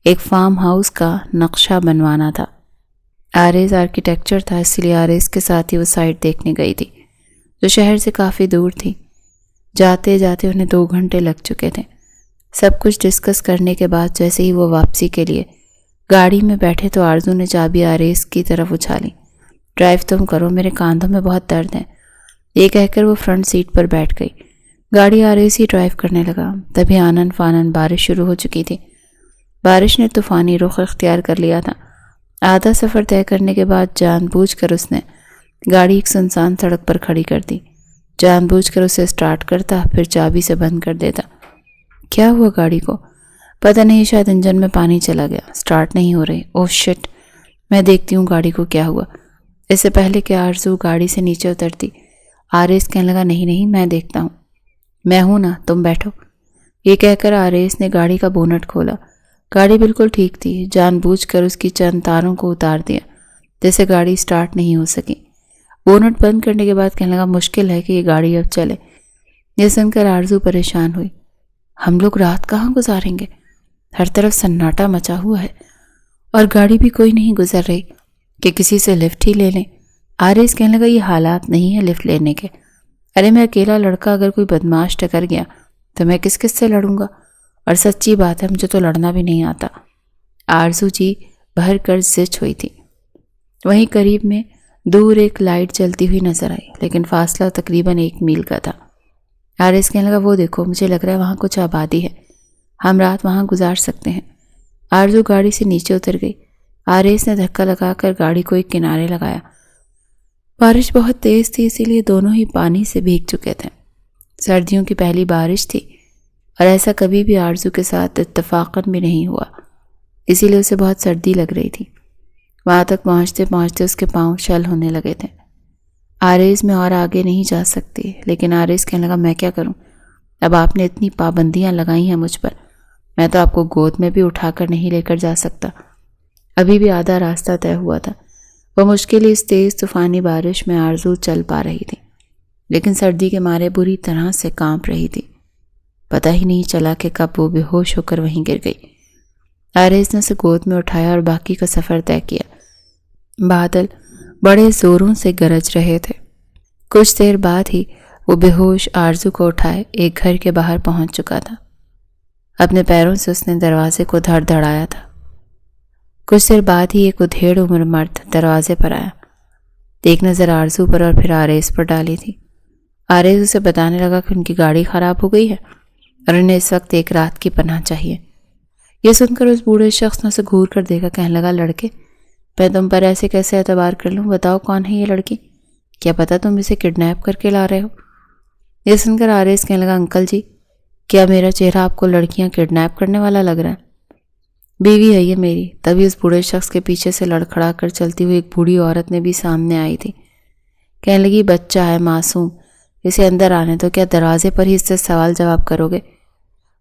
ایک فارم ہاؤس کا نقشہ بنوانا تھا. آریز آرکیٹیکچر تھا, اس لیے آریز کے ساتھ ہی وہ سائٹ دیکھنے گئی تھی جو شہر سے کافی دور تھی. جاتے جاتے انہیں 2 گھنٹے لگ چکے تھے. سب کچھ ڈسکس کرنے کے بعد جیسے ہی وہ واپسی کے لیے گاڑی میں بیٹھے تو آرزو نے چابی آریز کی طرف اچھالی. ڈرائیو تم کرو, میرے کاندھوں میں بہت درد ہے. یہ کہہ کر وہ فرنٹ سیٹ پر بیٹھ گئی. گاڑی آریز ہی ڈرائیو کرنے لگا. تبھی آنن فانن بارش شروع ہو چکی تھی. بارش نے طوفانی رخ اختیار کر لیا تھا۔ آدھا سفر طے کرنے کے بعد جان بوجھ کر اس نے گاڑی ایک سنسان سڑک پر کھڑی کر دی۔ جان بوجھ کر اسے سٹارٹ کرتا، پھر چابی سے بند کر دیتا۔ کیا ہوا گاڑی کو؟ پتہ نہیں، شاید انجن میں پانی چلا گیا، سٹارٹ نہیں ہو رہی۔ اوہ شٹ، میں دیکھتی ہوں گاڑی کو کیا ہوا۔ اس سے پہلے کہ آرزو گاڑی سے نیچے اترتی، آریس کہنے لگا نہیں نہیں میں دیکھتا ہوں۔ میں ہوں نا، تم بیٹھو۔ یہ کہہ کر آریس نے گاڑی کا بونٹ کھولا۔ گاڑی بالکل ٹھیک تھی۔ جان بوجھ کر اس کی چند تاروں کو اتار دیا جیسے گاڑی سٹارٹ نہیں ہو سکی۔ بونٹ بند کرنے کے بعد کہنے لگا مشکل ہے کہ یہ گاڑی اب چلے۔ یہ سن کر آرزو پریشان ہوئی۔ ہم لوگ رات کہاں گزاریں گے؟ ہر طرف سناٹا مچا ہوا ہے اور گاڑی بھی کوئی نہیں گزر رہی کہ کسی سے لفٹ ہی لے لیں۔ آریس کہنے لگا یہ حالات نہیں ہے لفٹ لینے کے۔ ارے میں اکیلا لڑکا، اگر کوئی بدماش ٹکر گیا تو میں کس سے لڑوں گا؟ اور سچی بات ہے مجھے تو لڑنا بھی نہیں آتا۔ آرزو جی بھر کر زچ ہوئی تھی۔ وہیں قریب میں دور ایک لائٹ جلتی ہوئی نظر آئی، لیکن فاصلہ تقریباً 1 میل کا تھا۔ آریس کہنے لگا وہ دیکھو، مجھے لگ رہا ہے وہاں کچھ آبادی ہے، ہم رات وہاں گزار سکتے ہیں۔ آرزو گاڑی سے نیچے اتر گئی۔ آریس نے دھکا لگا کر گاڑی کو ایک کنارے لگایا۔ بارش بہت تیز تھی، اسی لیے دونوں ہی پانی سے بھیگ چکے تھے۔ سردیوں کی پہلی بارش تھی اور ایسا کبھی بھی آرزو کے ساتھ اتفاقاً بھی نہیں ہوا، اسی لیے اسے بہت سردی لگ رہی تھی۔ وہاں تک پہنچتے پہنچتے اس کے پاؤں شل ہونے لگے تھے۔ آریس میں اور آگے نہیں جا سکتی، لیکن آریس کہنے لگا میں کیا کروں؟ اب آپ نے اتنی پابندیاں لگائی ہیں مجھ پر، میں تو آپ کو گود میں بھی اٹھا کر نہیں لے کر جا سکتا۔ ابھی بھی آدھا راستہ طے ہوا تھا۔ وہ مشکل اس تیز طوفانی بارش میں آرزو چل پا رہی تھی، لیکن سردی کے مارے بری طرح سے کانپ رہی تھی۔ پتہ ہی نہیں چلا کہ کب وہ بے ہوش ہو کر وہیں گر گئی۔ آریس نے اسے گود میں اٹھایا اور باقی کا سفر طے کیا۔ بادل بڑے زوروں سے گرج رہے تھے۔ کچھ دیر بعد ہی وہ بے ہوش آرزو کو اٹھائے ایک گھر کے باہر پہنچ چکا تھا۔ اپنے پیروں سے اس نے دروازے کو دھڑ دھڑایا تھا۔ کچھ دیر بعد ہی ایک ادھیڑ عمر مرد دروازے پر آیا۔ ایک نظر آرزو پر اور پھر آریس پر ڈالی تھی۔ آریس اسے بتانے لگا کہ ان کی گاڑی خراب ہو گئی ہے اور انہیں اس وقت ایک رات کی پناہ چاہیے۔ یہ سن کر اس بوڑھے شخص نے اسے گھور کر دیکھا۔ کہنے لگا لڑکے، میں تم پر ایسے کیسے اعتبار کر لوں؟ بتاؤ کون ہے یہ لڑکی؟ کیا پتہ تم اسے کڈنیپ کر کے لا رہے ہو؟ یہ سن کر آریس کہنے لگا انکل جی، کیا میرا چہرہ آپ کو لڑکیاں کڈنیپ کرنے والا لگ رہا ہے؟ بیوی ہے یہ میری۔ تبھی اس بوڑھے شخص کے پیچھے سے لڑکھڑا کر چلتی ہوئی ایک بوڑھی عورت نے بھی سامنے آئی تھی۔ کہنے لگی بچہ ہے معصوم، اسے اندر آنے تو کیا دروازے پر ہی اس سے سوال جواب کرو گے؟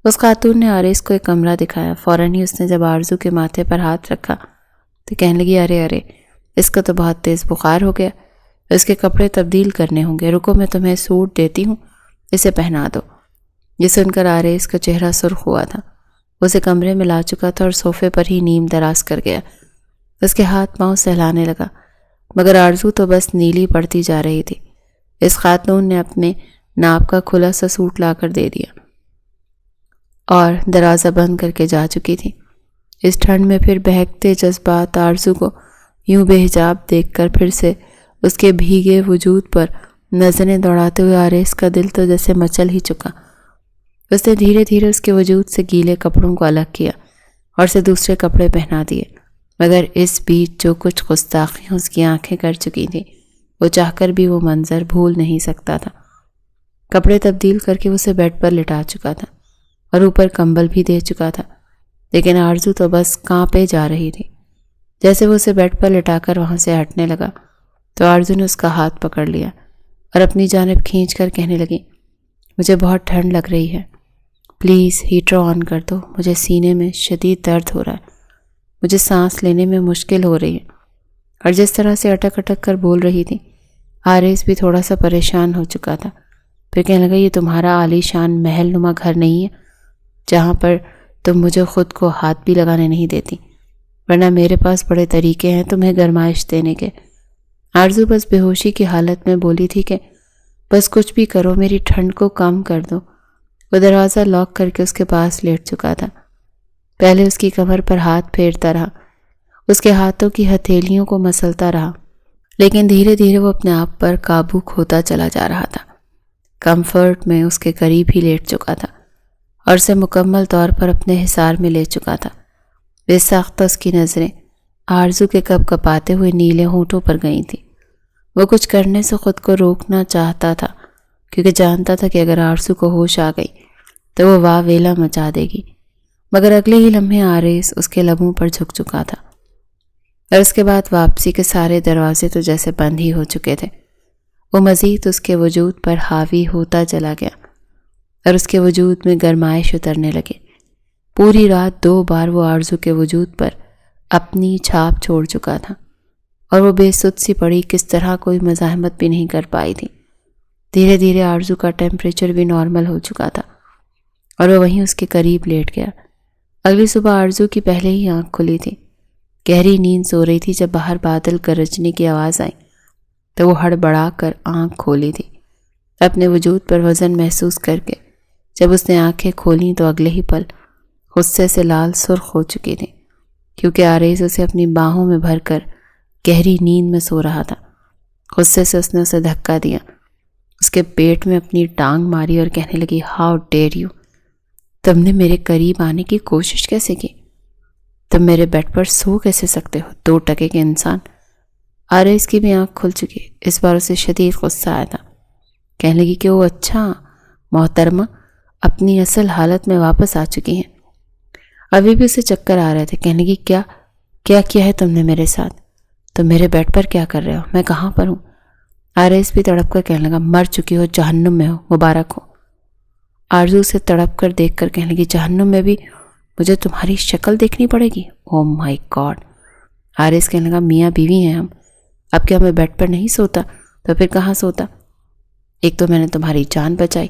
اس خاتون نے آریس کو ایک کمرہ دکھایا۔ فوراً ہی اس نے جب آرزو کے ماتھے پر ہاتھ رکھا تو کہنے لگی ارے اس کا تو بہت تیز بخار ہو گیا، اس کے کپڑے تبدیل کرنے ہوں گے، رکو میں تمہیں سوٹ دیتی ہوں، اسے پہنا دو۔ یہ سن کر آریس کا چہرہ سرخ ہوا تھا۔ اسے کمرے میں لا چکا تھا اور صوفے پر ہی نیم دراز کر گیا۔ اس کے ہاتھ پاؤں سہلانے لگا، مگر آرزو تو بس نیلی پڑتی جا رہی تھی۔ اس خاتون نے اپنے ناپ کا کھلا سا سوٹ لا کر دے دیا اور دروازہ بند کر کے جا چکی تھی۔ اس ٹھنڈ میں پھر بہکتے جذبات آرزو کو یوں بے حجاب دیکھ کر پھر سے اس کے بھیگے وجود پر نظریں دوڑاتے ہوئے آریس کا دل تو جیسے مچل ہی چکا۔ اس نے دھیرے دھیرے اس کے وجود سے گیلے کپڑوں کو الگ کیا اور اسے دوسرے کپڑے پہنا دیے، مگر اس بیچ جو کچھ گستاخیاں اس کی آنکھیں کر چکی تھیں، وہ چاہ کر بھی وہ منظر بھول نہیں سکتا تھا۔ کپڑے تبدیل کر کے اسے بیڈ پر لٹا چکا تھا اور اوپر کمبل بھی دے چکا تھا، لیکن آرزو تو بس کانپے جا رہی تھی۔ جیسے وہ اسے بیڈ پر لٹا کر وہاں سے ہٹنے لگا تو آرزو نے اس کا ہاتھ پکڑ لیا اور اپنی جانب کھینچ کر کہنے لگی مجھے بہت ٹھنڈ لگ رہی ہے، پلیز ہیٹر آن کر دو، مجھے سینے میں شدید درد ہو رہا ہے، مجھے سانس لینے میں مشکل ہو رہی ہے۔ اور جس طرح سے اٹک اٹک کر بول رہی تھی، آریس بھی تھوڑا سا پریشان ہو چکا تھا۔ پھر کہنے لگا یہ تمہارا عالی شان محل نما گھر نہیں ہے جہاں پر تم مجھے خود کو ہاتھ بھی لگانے نہیں دیتی، ورنہ میرے پاس بڑے طریقے ہیں تمہیں گرمائش دینے کے۔ آرزو بس بے ہوشی کی حالت میں بولی تھی کہ بس کچھ بھی کرو، میری ٹھنڈ کو کم کر دو۔ وہ دروازہ لاک کر کے اس کے پاس لیٹ چکا تھا۔ پہلے اس کی کمر پر ہاتھ پھیرتا رہا، اس کے ہاتھوں کی ہتھیلیوں کو مسلتا رہا، لیکن دھیرے دھیرے وہ اپنے آپ پر قابو کھوتا چلا جا رہا تھا۔ کمفرٹ میں اس کے قریب ہی لیٹ چکا تھا اور اسے مکمل طور پر اپنے حصار میں لے چکا تھا۔ بے ساختہ اس کی نظریں آرزو کے کپ کپاتے ہوئے نیلے ہونٹوں پر گئی تھیں۔ وہ کچھ کرنے سے خود کو روکنا چاہتا تھا کیونکہ جانتا تھا کہ اگر آرزو کو ہوش آ گئی تو وہ واہ ویلا مچا دے گی، مگر اگلے ہی لمحے آریس اس کے لبوں پر جھک چکا تھا، اور اس کے بعد واپسی کے سارے دروازے تو جیسے بند ہی ہو چکے تھے۔ وہ مزید اس کے وجود پر حاوی ہوتا چلا گیا اور اس کے وجود میں گرمائش اترنے لگے۔ پوری رات 2 بار وہ آرزو کے وجود پر اپنی چھاپ چھوڑ چکا تھا، اور وہ بے سد سی پڑی، کس طرح کوئی مزاحمت بھی نہیں کر پائی تھی۔ دھیرے دھیرے آرزو کا ٹیمپریچر بھی نارمل ہو چکا تھا اور وہ وہیں اس کے قریب لیٹ گیا۔ اگلی صبح آرزو کی پہلے ہی آنکھ کھلی تھی، گہری نیند سو رہی تھی جب باہر بادل گرجنے کی آواز آئی تو وہ ہڑبڑا کر آنکھ کھولی تھی، اپنے وجود پر وزن محسوس کر کے۔ جب اس نے آنکھیں کھولیں تو اگلے ہی پل غصے سے لال سرخ ہو چکی تھی، کیونکہ آریز اسے اپنی باہوں میں بھر کر گہری نیند میں سو رہا تھا۔ غصے سے اس نے اسے دھکا دیا، اس کے پیٹ میں اپنی ٹانگ ماری اور کہنے لگی، ہاؤ ڈیئر یو، تم نے میرے قریب آنے کی کوشش کیسے کی؟ تم میرے بیڈ پر سو کیسے سکتے ہو، 2 ٹکے کے انسان؟ آریز کی بھی آنکھ کھل چکی، اس بار اسے شدید غصہ آیا تھا۔ کہنے لگی کہ وہ اچھا محترمہ اپنی اصل حالت میں واپس آ چکی ہیں۔ ابھی بھی اسے چکر آ رہے تھے۔ کہنے لگی کیا کیا ہے تم نے میرے ساتھ؟ تم میرے بیڈ پر کیا کر رہے ہو؟ میں کہاں پر ہوں؟ آریز بھی تڑپ کر کہنے لگا، مر چکی ہو، جہنم میں ہو، مبارک ہو۔ آرزو اسے تڑپ کر دیکھ کر کہنے لگی، جہنم میں بھی مجھے تمہاری شکل دیکھنی پڑے گی؟ او مائی گاڈ۔ آریز کہنے لگا، میاں بیوی ہیں ہم، اب کیا میں بیڈ پر نہیں سوتا تو پھر کہاں سوتا؟ ایک تو میں نے تمہاری جان بچائی،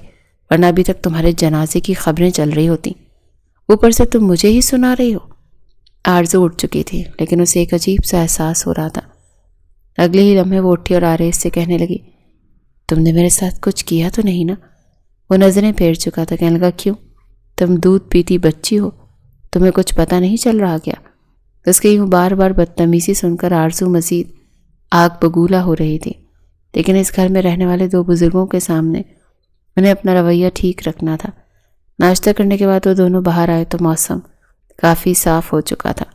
ورنہ ابھی تک تمہارے جنازے کی خبریں چل رہی ہوتی، اوپر سے تم مجھے ہی سنا رہی ہو۔ آرزو اٹھ چکی تھی، لیکن اسے ایک عجیب سا احساس ہو رہا تھا۔ اگلے ہی لمحے وہ اٹھی اور آریز سے کہنے لگی، تم نے میرے ساتھ کچھ کیا تو نہیں نا؟ وہ نظریں پھیر چکا تھا۔ کہنے لگا، کیوں؟ تم دودھ پیتی بچی ہو، تمہیں کچھ پتہ نہیں چل رہا کیا؟ اس کے یوں بار بار بدتمیزی سن کر آرزو مزید آگ بگولا ہو رہی تھی، لیکن اس گھر میں رہنے والے 2 بزرگوں کے سامنے انہیں اپنا رویہ ٹھیک رکھنا تھا۔ ناشتہ کرنے کے بعد وہ دونوں باہر آئے تو موسم کافی صاف ہو چکا تھا۔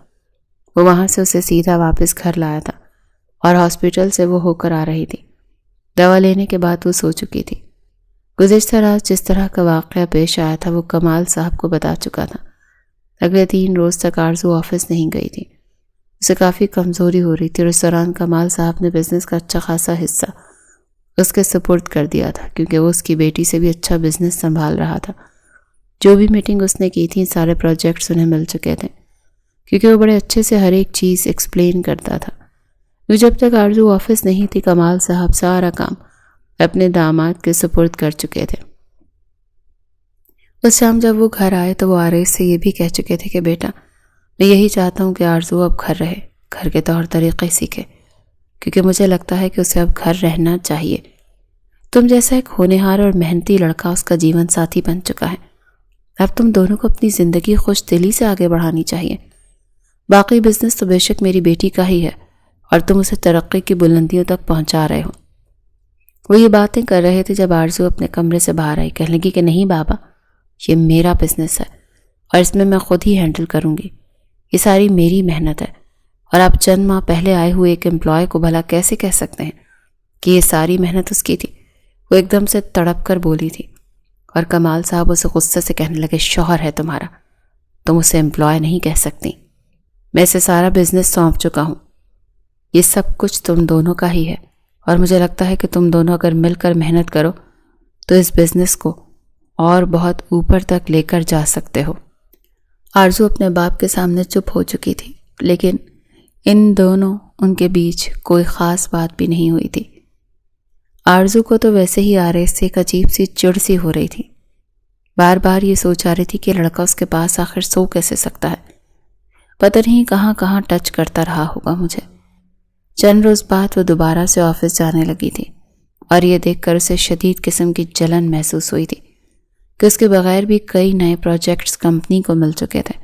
وہ وہاں سے اسے سیدھا واپس گھر لایا تھا اور ہاسپٹل سے وہ ہو کر آ رہی تھی۔ دوا لینے کے بعد وہ سو چکی تھی۔ گزشتہ رات جس طرح کا واقعہ پیش آیا تھا وہ کمال صاحب کو بتا چکا تھا۔ اگلے 3 روز تک آرزو آفس نہیں گئی تھی، اسے کافی کمزوری ہو رہی تھی، اور اس دوران کمال صاحب نے بزنس کا اچھا خاصا حصہ اس کے سپرد کر دیا تھا، کیونکہ وہ اس کی بیٹی سے بھی اچھا بزنس سنبھال رہا تھا۔ جو بھی میٹنگ اس نے کی تھی سارے پروجیکٹس انہیں مل چکے تھے، کیونکہ وہ بڑے اچھے سے ہر ایک چیز ایکسپلین کرتا تھا۔ جب تک آرزو آفس نہیں تھی کمال صاحب سارا کام اپنے داماد کے سپرد کر چکے تھے۔ اس شام جب وہ گھر آئے تو وہ آریز سے یہ بھی کہہ چکے تھے کہ بیٹا، میں یہی چاہتا ہوں کہ آرزو اب گھر رہے، گھر کے طور طریقے سیکھے، کیونکہ مجھے لگتا ہے کہ اسے اب گھر رہنا چاہیے۔ تم جیسا ایک ہونہار اور محنتی لڑکا اس کا جیون ساتھی بن چکا ہے، اب تم دونوں کو اپنی زندگی خوش دلی سے آگے بڑھانی چاہیے۔ باقی بزنس تو بے شک میری بیٹی کا ہی ہے اور تم اسے ترقی کی بلندیوں تک پہنچا رہے ہو۔ وہ یہ باتیں کر رہے تھے جب آرزو اپنے کمرے سے باہر آئی۔ کہنے لگی کہ نہیں بابا، یہ میرا بزنس ہے اور اس میں خود ہی ہینڈل کروں گی، یہ ساری میری محنت ہے، اور آپ چند ماہ پہلے آئے ہوئے ایک امپلائی کو بھلا کیسے کہہ سکتے ہیں کہ یہ ساری محنت اس کی تھی؟ وہ ایک دم سے تڑپ کر بولی تھی، اور کمال صاحب اسے غصے سے کہنے لگے، شوہر ہے تمہارا، تم اسے امپلائی نہیں کہہ سکتی، میں اسے سارا بزنس سونپ چکا ہوں، یہ سب کچھ تم دونوں کا ہی ہے، اور مجھے لگتا ہے کہ تم دونوں اگر مل کر محنت کرو تو اس بزنس کو اور بہت اوپر تک لے کر جا سکتے ہو۔ آرزو اپنے باپ کے سامنے چپ ہو چکی تھی، لیکن ان کے بیچ کوئی خاص بات بھی نہیں ہوئی تھی۔ آرزو کو تو ویسے ہی آریز سے ایک عجیب سی چڑ سی ہو رہی تھی، بار بار یہ سوچ آ رہی تھی کہ لڑکا اس کے پاس آخر سو کیسے سکتا ہے، پتہ نہیں کہاں کہاں ٹچ کرتا رہا ہوگا مجھے۔ چند روز بعد وہ دوبارہ سے آفس جانے لگی تھی، اور یہ دیکھ کر اسے شدید قسم کی جلن محسوس ہوئی تھی کہ اس کے بغیر بھی کئی نئے پروجیکٹس کمپنی کو مل چکے تھے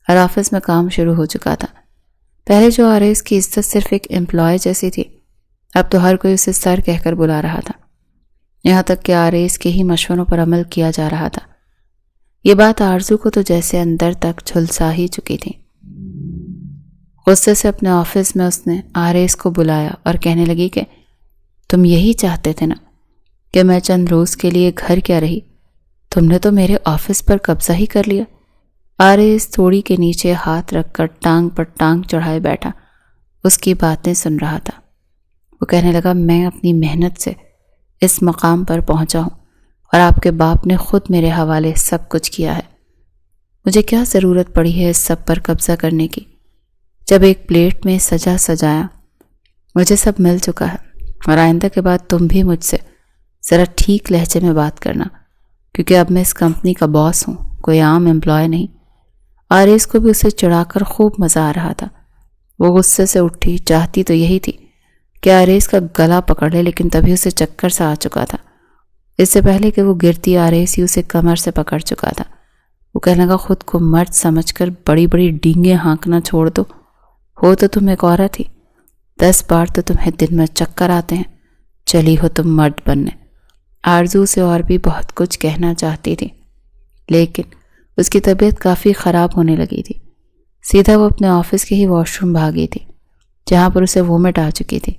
اور آفس میں کام شروع ہو چکا تھا۔ پہلے جو آریز کی عزت صرف ایک امپلائی جیسی تھی، اب تو ہر کوئی اسے سر کہہ کر بلا رہا تھا، یہاں تک کہ آریز کے ہی مشوروں پر عمل کیا جا رہا تھا۔ یہ بات آرزو کو تو جیسے اندر تک جھلسا ہی چکی تھی۔ غصے سے اپنے آفس میں اس نے آریز کو بلایا اور کہنے لگی کہ تم یہی چاہتے تھے نا کہ میں چند روز کے لیے گھر کیا رہی، تم نے تو میرے آفس پر قبضہ ہی کر لیا۔ آریز تھوڑی کے نیچے ہاتھ رکھ کر ٹانگ پر ٹانگ چڑھائے بیٹھا اس کی باتیں سن رہا تھا۔ وہ کہنے لگا میں اپنی محنت سے اس مقام پر پہنچا ہوں اور آپ کے باپ نے خود میرے حوالے سب کچھ کیا ہے۔ مجھے کیا ضرورت پڑی ہے اس سب پر قبضہ کرنے کی؟ جب ایک پلیٹ میں سجا سجایا مجھے سب مل چکا ہے، اور آئندہ کے بعد تم بھی مجھ سے ذرا ٹھیک لہجے میں بات کرنا، کیونکہ اب میں اس کمپنی کا باس ہوں، کوئی عام امپلائی نہیں۔ آریز کو بھی اسے چڑھا کر خوب مزہ آ رہا تھا۔ وہ غصے سے اٹھی، چاہتی تو یہی تھی کہ آریز کا گلا پکڑ لے، لیکن تبھی اسے چکر سا آ چکا تھا۔ اس سے پہلے کہ وہ گرتی آریز ہی اسے کمر سے پکڑ چکا تھا۔ وہ کہنے لگا خود کو مرد سمجھ کر بڑی بڑی ڈینگیں ہانکنا چھوڑ دو، ہو تو تم ایک عورت ہی، 10 بار تو تمہیں دن میں چکر آتے ہیں، چلی ہو تم مرد بننے۔ آرزو سے اور بھی بہت کچھ کہنا چاہتی تھی، لیکن اس کی طبیعت کافی خراب ہونے لگی تھی۔ سیدھا وہ اپنے آفس کے ہی واش روم بھاگی تھی جہاں پر اسے وومٹ آ چکی تھی۔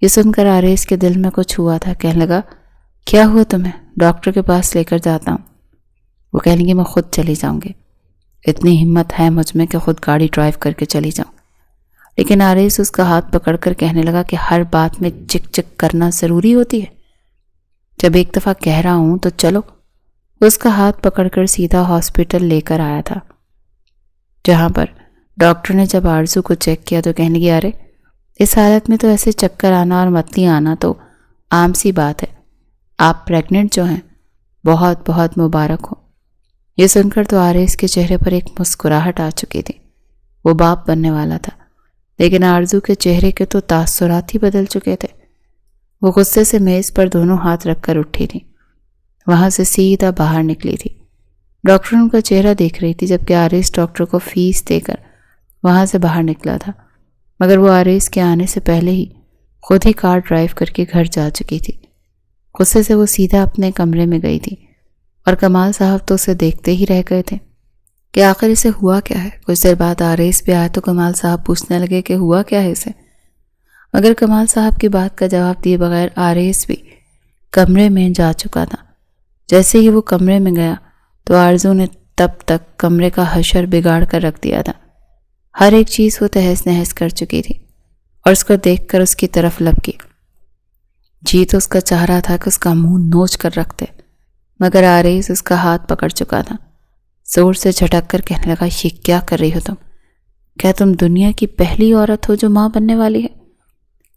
یہ سن کر آریز کے دل میں کچھ ہوا تھا۔ کہنے لگا کیا ہوا تمہیں؟ ڈاکٹر کے پاس لے کر جاتا ہوں۔ وہ کہنے لگی میں خود چلی جاؤں گی، اتنی ہمت ہے مجھ میں کہ خود گاڑی ڈرائیو کر کے چلی جاؤں۔ لیکن آریز اس کا ہاتھ پکڑ کر کہنے لگا کہ ہر بات میں چک چک کرنا ضروری ہوتی ہے، جب ایک دفعہ کہہ رہا ہوں تو چلو۔ اس کا ہاتھ پکڑ کر سیدھا ہاسپٹل لے کر آیا تھا، جہاں پر ڈاکٹر نے جب آرزو کو چیک کیا تو کہنے لگی ارے اس حالت میں تو ایسے چکر آنا اور متلی آنا تو عام سی بات ہے، آپ پریگننٹ جو ہیں، بہت بہت مبارک ہو۔ یہ سن کر تو آریز کے چہرے پر ایک مسکراہٹ آ چکی تھی۔ وہ باپ بننے والا تھا، لیکن آرزو کے چہرے کے تو تاثرات ہی بدل چکے تھے۔ وہ غصے سے میز پر دونوں ہاتھ رکھ کر اٹھی تھی، وہاں سے سیدھا باہر نکلی تھی۔ ڈاکٹر ان کا چہرہ دیکھ رہی تھی، جبکہ آریز ڈاکٹر کو فیس دے کر وہاں سے باہر نکلا تھا، مگر وہ آریز کے آنے سے پہلے ہی خود ہی کار ڈرائیو کر کے گھر جا چکی تھی۔ غصے سے وہ سیدھا اپنے کمرے میں گئی تھی، اور کمال صاحب تو اسے دیکھتے ہی رہ گئے تھے کہ آخر اسے ہوا کیا ہے۔ کچھ دیر بعد آریز بھی آیا تو کمال صاحب پوچھنے لگے کہ ہوا کیا ہے اسے، مگر کمال صاحب کی بات کا جواب دیے بغیر آریز بھی کمرے میں جا چکا تھا۔ جیسے ہی وہ کمرے میں گیا تو آرزو نے تب تک کمرے کا حشر بگاڑ کر رکھ دیا تھا۔ ہر ایک چیز وہ تہس نہس کر چکی تھی، اور اس کو دیکھ کر اس کی طرف لپکی۔ جی تو اس کا چاہ رہا تھا کہ اس کا منہ نوچ کر رکھ دے، مگر آریز اس کا ہاتھ پکڑ چکا تھا۔ زور سے جھٹک کر کہنے لگا یہ کیا کر رہی ہو تم؟ کیا تم دنیا کی پہلی عورت ہو جو ماں بننے والی ہے؟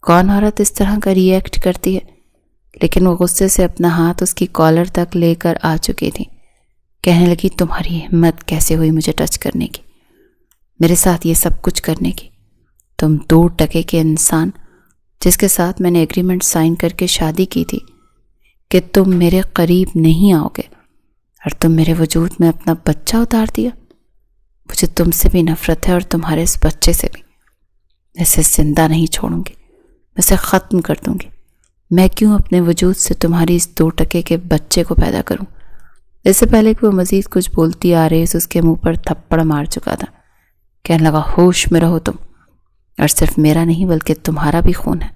کون عورت اس طرح کا ری ایکٹ کرتی ہے؟ لیکن وہ غصے سے اپنا ہاتھ اس کی کالر تک لے کر آ چکی تھی۔ کہنے لگی تمہاری ہمت کیسے ہوئی مجھے ٹچ کرنے کی، میرے ساتھ یہ سب کچھ کرنے کی؟ تم 2 ٹکے کے انسان جس کے ساتھ میں نے ایگریمنٹ سائن کر کے شادی کی تھی کہ تم میرے قریب نہیں آؤ گے، اور تم میرے وجود میں اپنا بچہ اتار دیا۔ مجھے تم سے بھی نفرت ہے اور تمہارے اس بچے سے بھی۔ اسے زندہ نہیں چھوڑوں گی، میں اسے ختم کر دوں گی۔ میں کیوں اپنے وجود سے تمہاری اس 2 ٹکے کے بچے کو پیدا کروں؟ اس سے پہلے کہ وہ مزید کچھ بولتی آریز اس کے منہ پر تھپڑ مار چکا تھا۔ کہنے لگا ہوش میں رہو تم، اور صرف میرا نہیں بلکہ تمہارا بھی خون ہے۔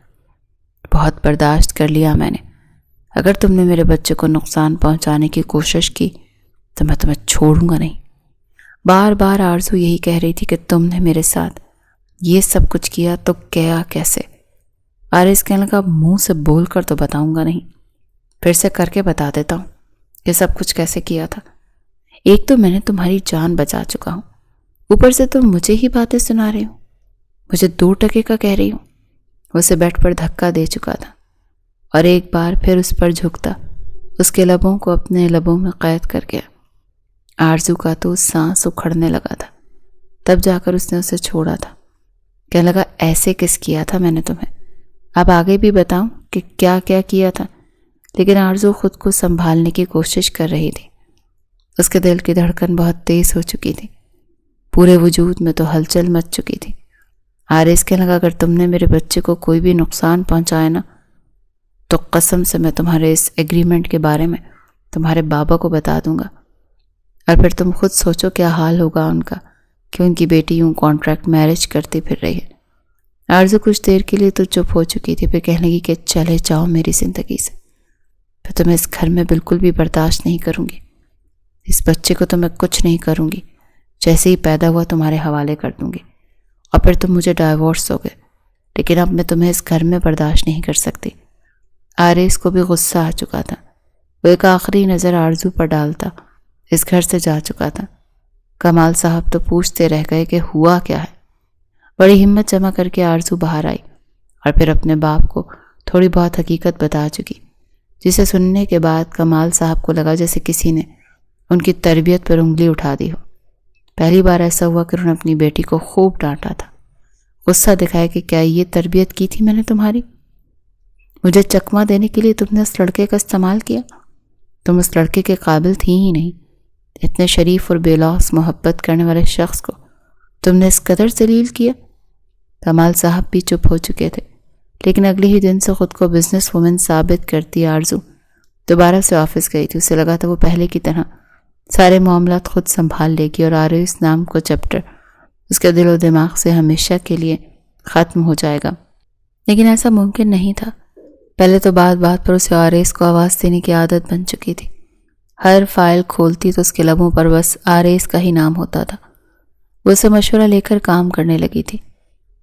بہت برداشت کر لیا میں نے، اگر تم نے میرے بچے کو نقصان پہنچانے کی کوشش کی تو میں تمہیں چھوڑوں گا نہیں۔ بار بار آرزو یہی کہہ رہی تھی کہ تم نے میرے ساتھ یہ سب کچھ کیا تو کیا کیسے؟ آریز کہنے لگا منہ سے بول کر تو بتاؤں گا نہیں، پھر سے کر کے بتا دیتا ہوں یہ سب کچھ کیسے کیا تھا۔ ایک تو میں نے تمہاری جان بچا چکا ہوں، اوپر سے تم مجھے ہی باتیں سنا رہی ہو، مجھے 2 ٹکے کا کہہ رہی ہوں۔ اسے بیڈ پر دھکا دے چکا تھا، اور ایک بار پھر اس پر جھکتا اس کے لبوں کو اپنے لبوں میں قید کر گیا۔ آرزو کا تو سانس اکھڑنے لگا تھا، تب جا کر اس نے اسے چھوڑا تھا۔ کہنے لگا ایسے کس کیا تھا میں نے تمہیں؟ اب آگے بھی بتاؤں کہ کیا کیا کیا تھا؟ لیکن آرزو خود کو سنبھالنے کی کوشش کر رہی تھی۔ اس کے دل کی دھڑکن بہت تیز ہو چکی تھی، پورے وجود میں تو ہلچل مچ چکی تھی۔ آریز کہنے لگا اگر تم نے میرے بچے کو کوئی بھی نقصان پہنچایا نا تو قسم سے میں تمہارے اس ایگریمنٹ کے بارے میں تمہارے بابا کو بتا دوں گا، اور پھر تم خود سوچو کیا حال ہوگا ان کا کہ ان کی بیٹی یوں کانٹریکٹ میرج کرتی پھر رہی ہے۔ آرزو کچھ دیر کے لیے تو چپ ہو چکی تھی، پھر کہنے لگی کہ چلے جاؤ میری زندگی سے، پھر تو میں اس گھر میں بالکل بھی برداشت نہیں کروں گی۔ اس بچے کو تو میں کچھ نہیں کروں گی، جیسے ہی پیدا ہوا تمہارے حوالے کر دوں گی، اور پھر تم مجھے ڈائیورس دو گے، لیکن اب میں تمہیں اس گھر میں برداشت نہیں کر سکتی۔ آریس کو بھی غصہ آ چکا تھا، وہ ایک آخری نظر آرزو پر ڈالتا اس گھر سے جا چکا تھا۔ کمال صاحب تو پوچھتے رہ گئے کہ ہوا کیا ہے۔ بڑی ہمت جمع کر کے آرزو باہر آئی اور پھر اپنے باپ کو تھوڑی بہت حقیقت بتا چکی، جسے سننے کے بعد کمال صاحب کو لگا جیسے کسی نے ان کی تربیت پر انگلی اٹھا دی ہو۔ پہلی بار ایسا ہوا کہ انہوں نے اپنی بیٹی کو خوب ڈانٹا تھا، غصہ دکھایا کہ کیا یہ تربیت کی تھی میں نے تمہاری؟ مجھے چکمہ دینے کے لیے تم نے اس لڑکے کا استعمال کیا؟ تم اس لڑکے کے قابل تھی ہی نہیں۔ اتنے شریف اور بے لوث محبت کرنے والے شخص کو تم نے اس قدر ذلیل کیا۔ کمال صاحب بھی چپ ہو چکے تھے، لیکن اگلے ہی دن سے خود کو بزنس وومن ثابت کرتی آرزو دوبارہ سے آفس گئی تھی۔ اسے لگا تھا وہ پہلے کی طرح سارے معاملات خود سنبھال لے گی اور آریس نام کو چیپٹر اس کے دل و دماغ سے ہمیشہ کے لیے ختم ہو جائے گا، لیکن ایسا ممکن نہیں تھا۔ پہلے تو بات بات پر اسے آریس کو آواز دینے کی عادت بن چکی تھی۔ ہر فائل کھولتی تو اس کے لبوں پر بس آریس کا ہی نام ہوتا تھا۔ وہ اسے مشورہ لے کر کام کرنے لگی تھی،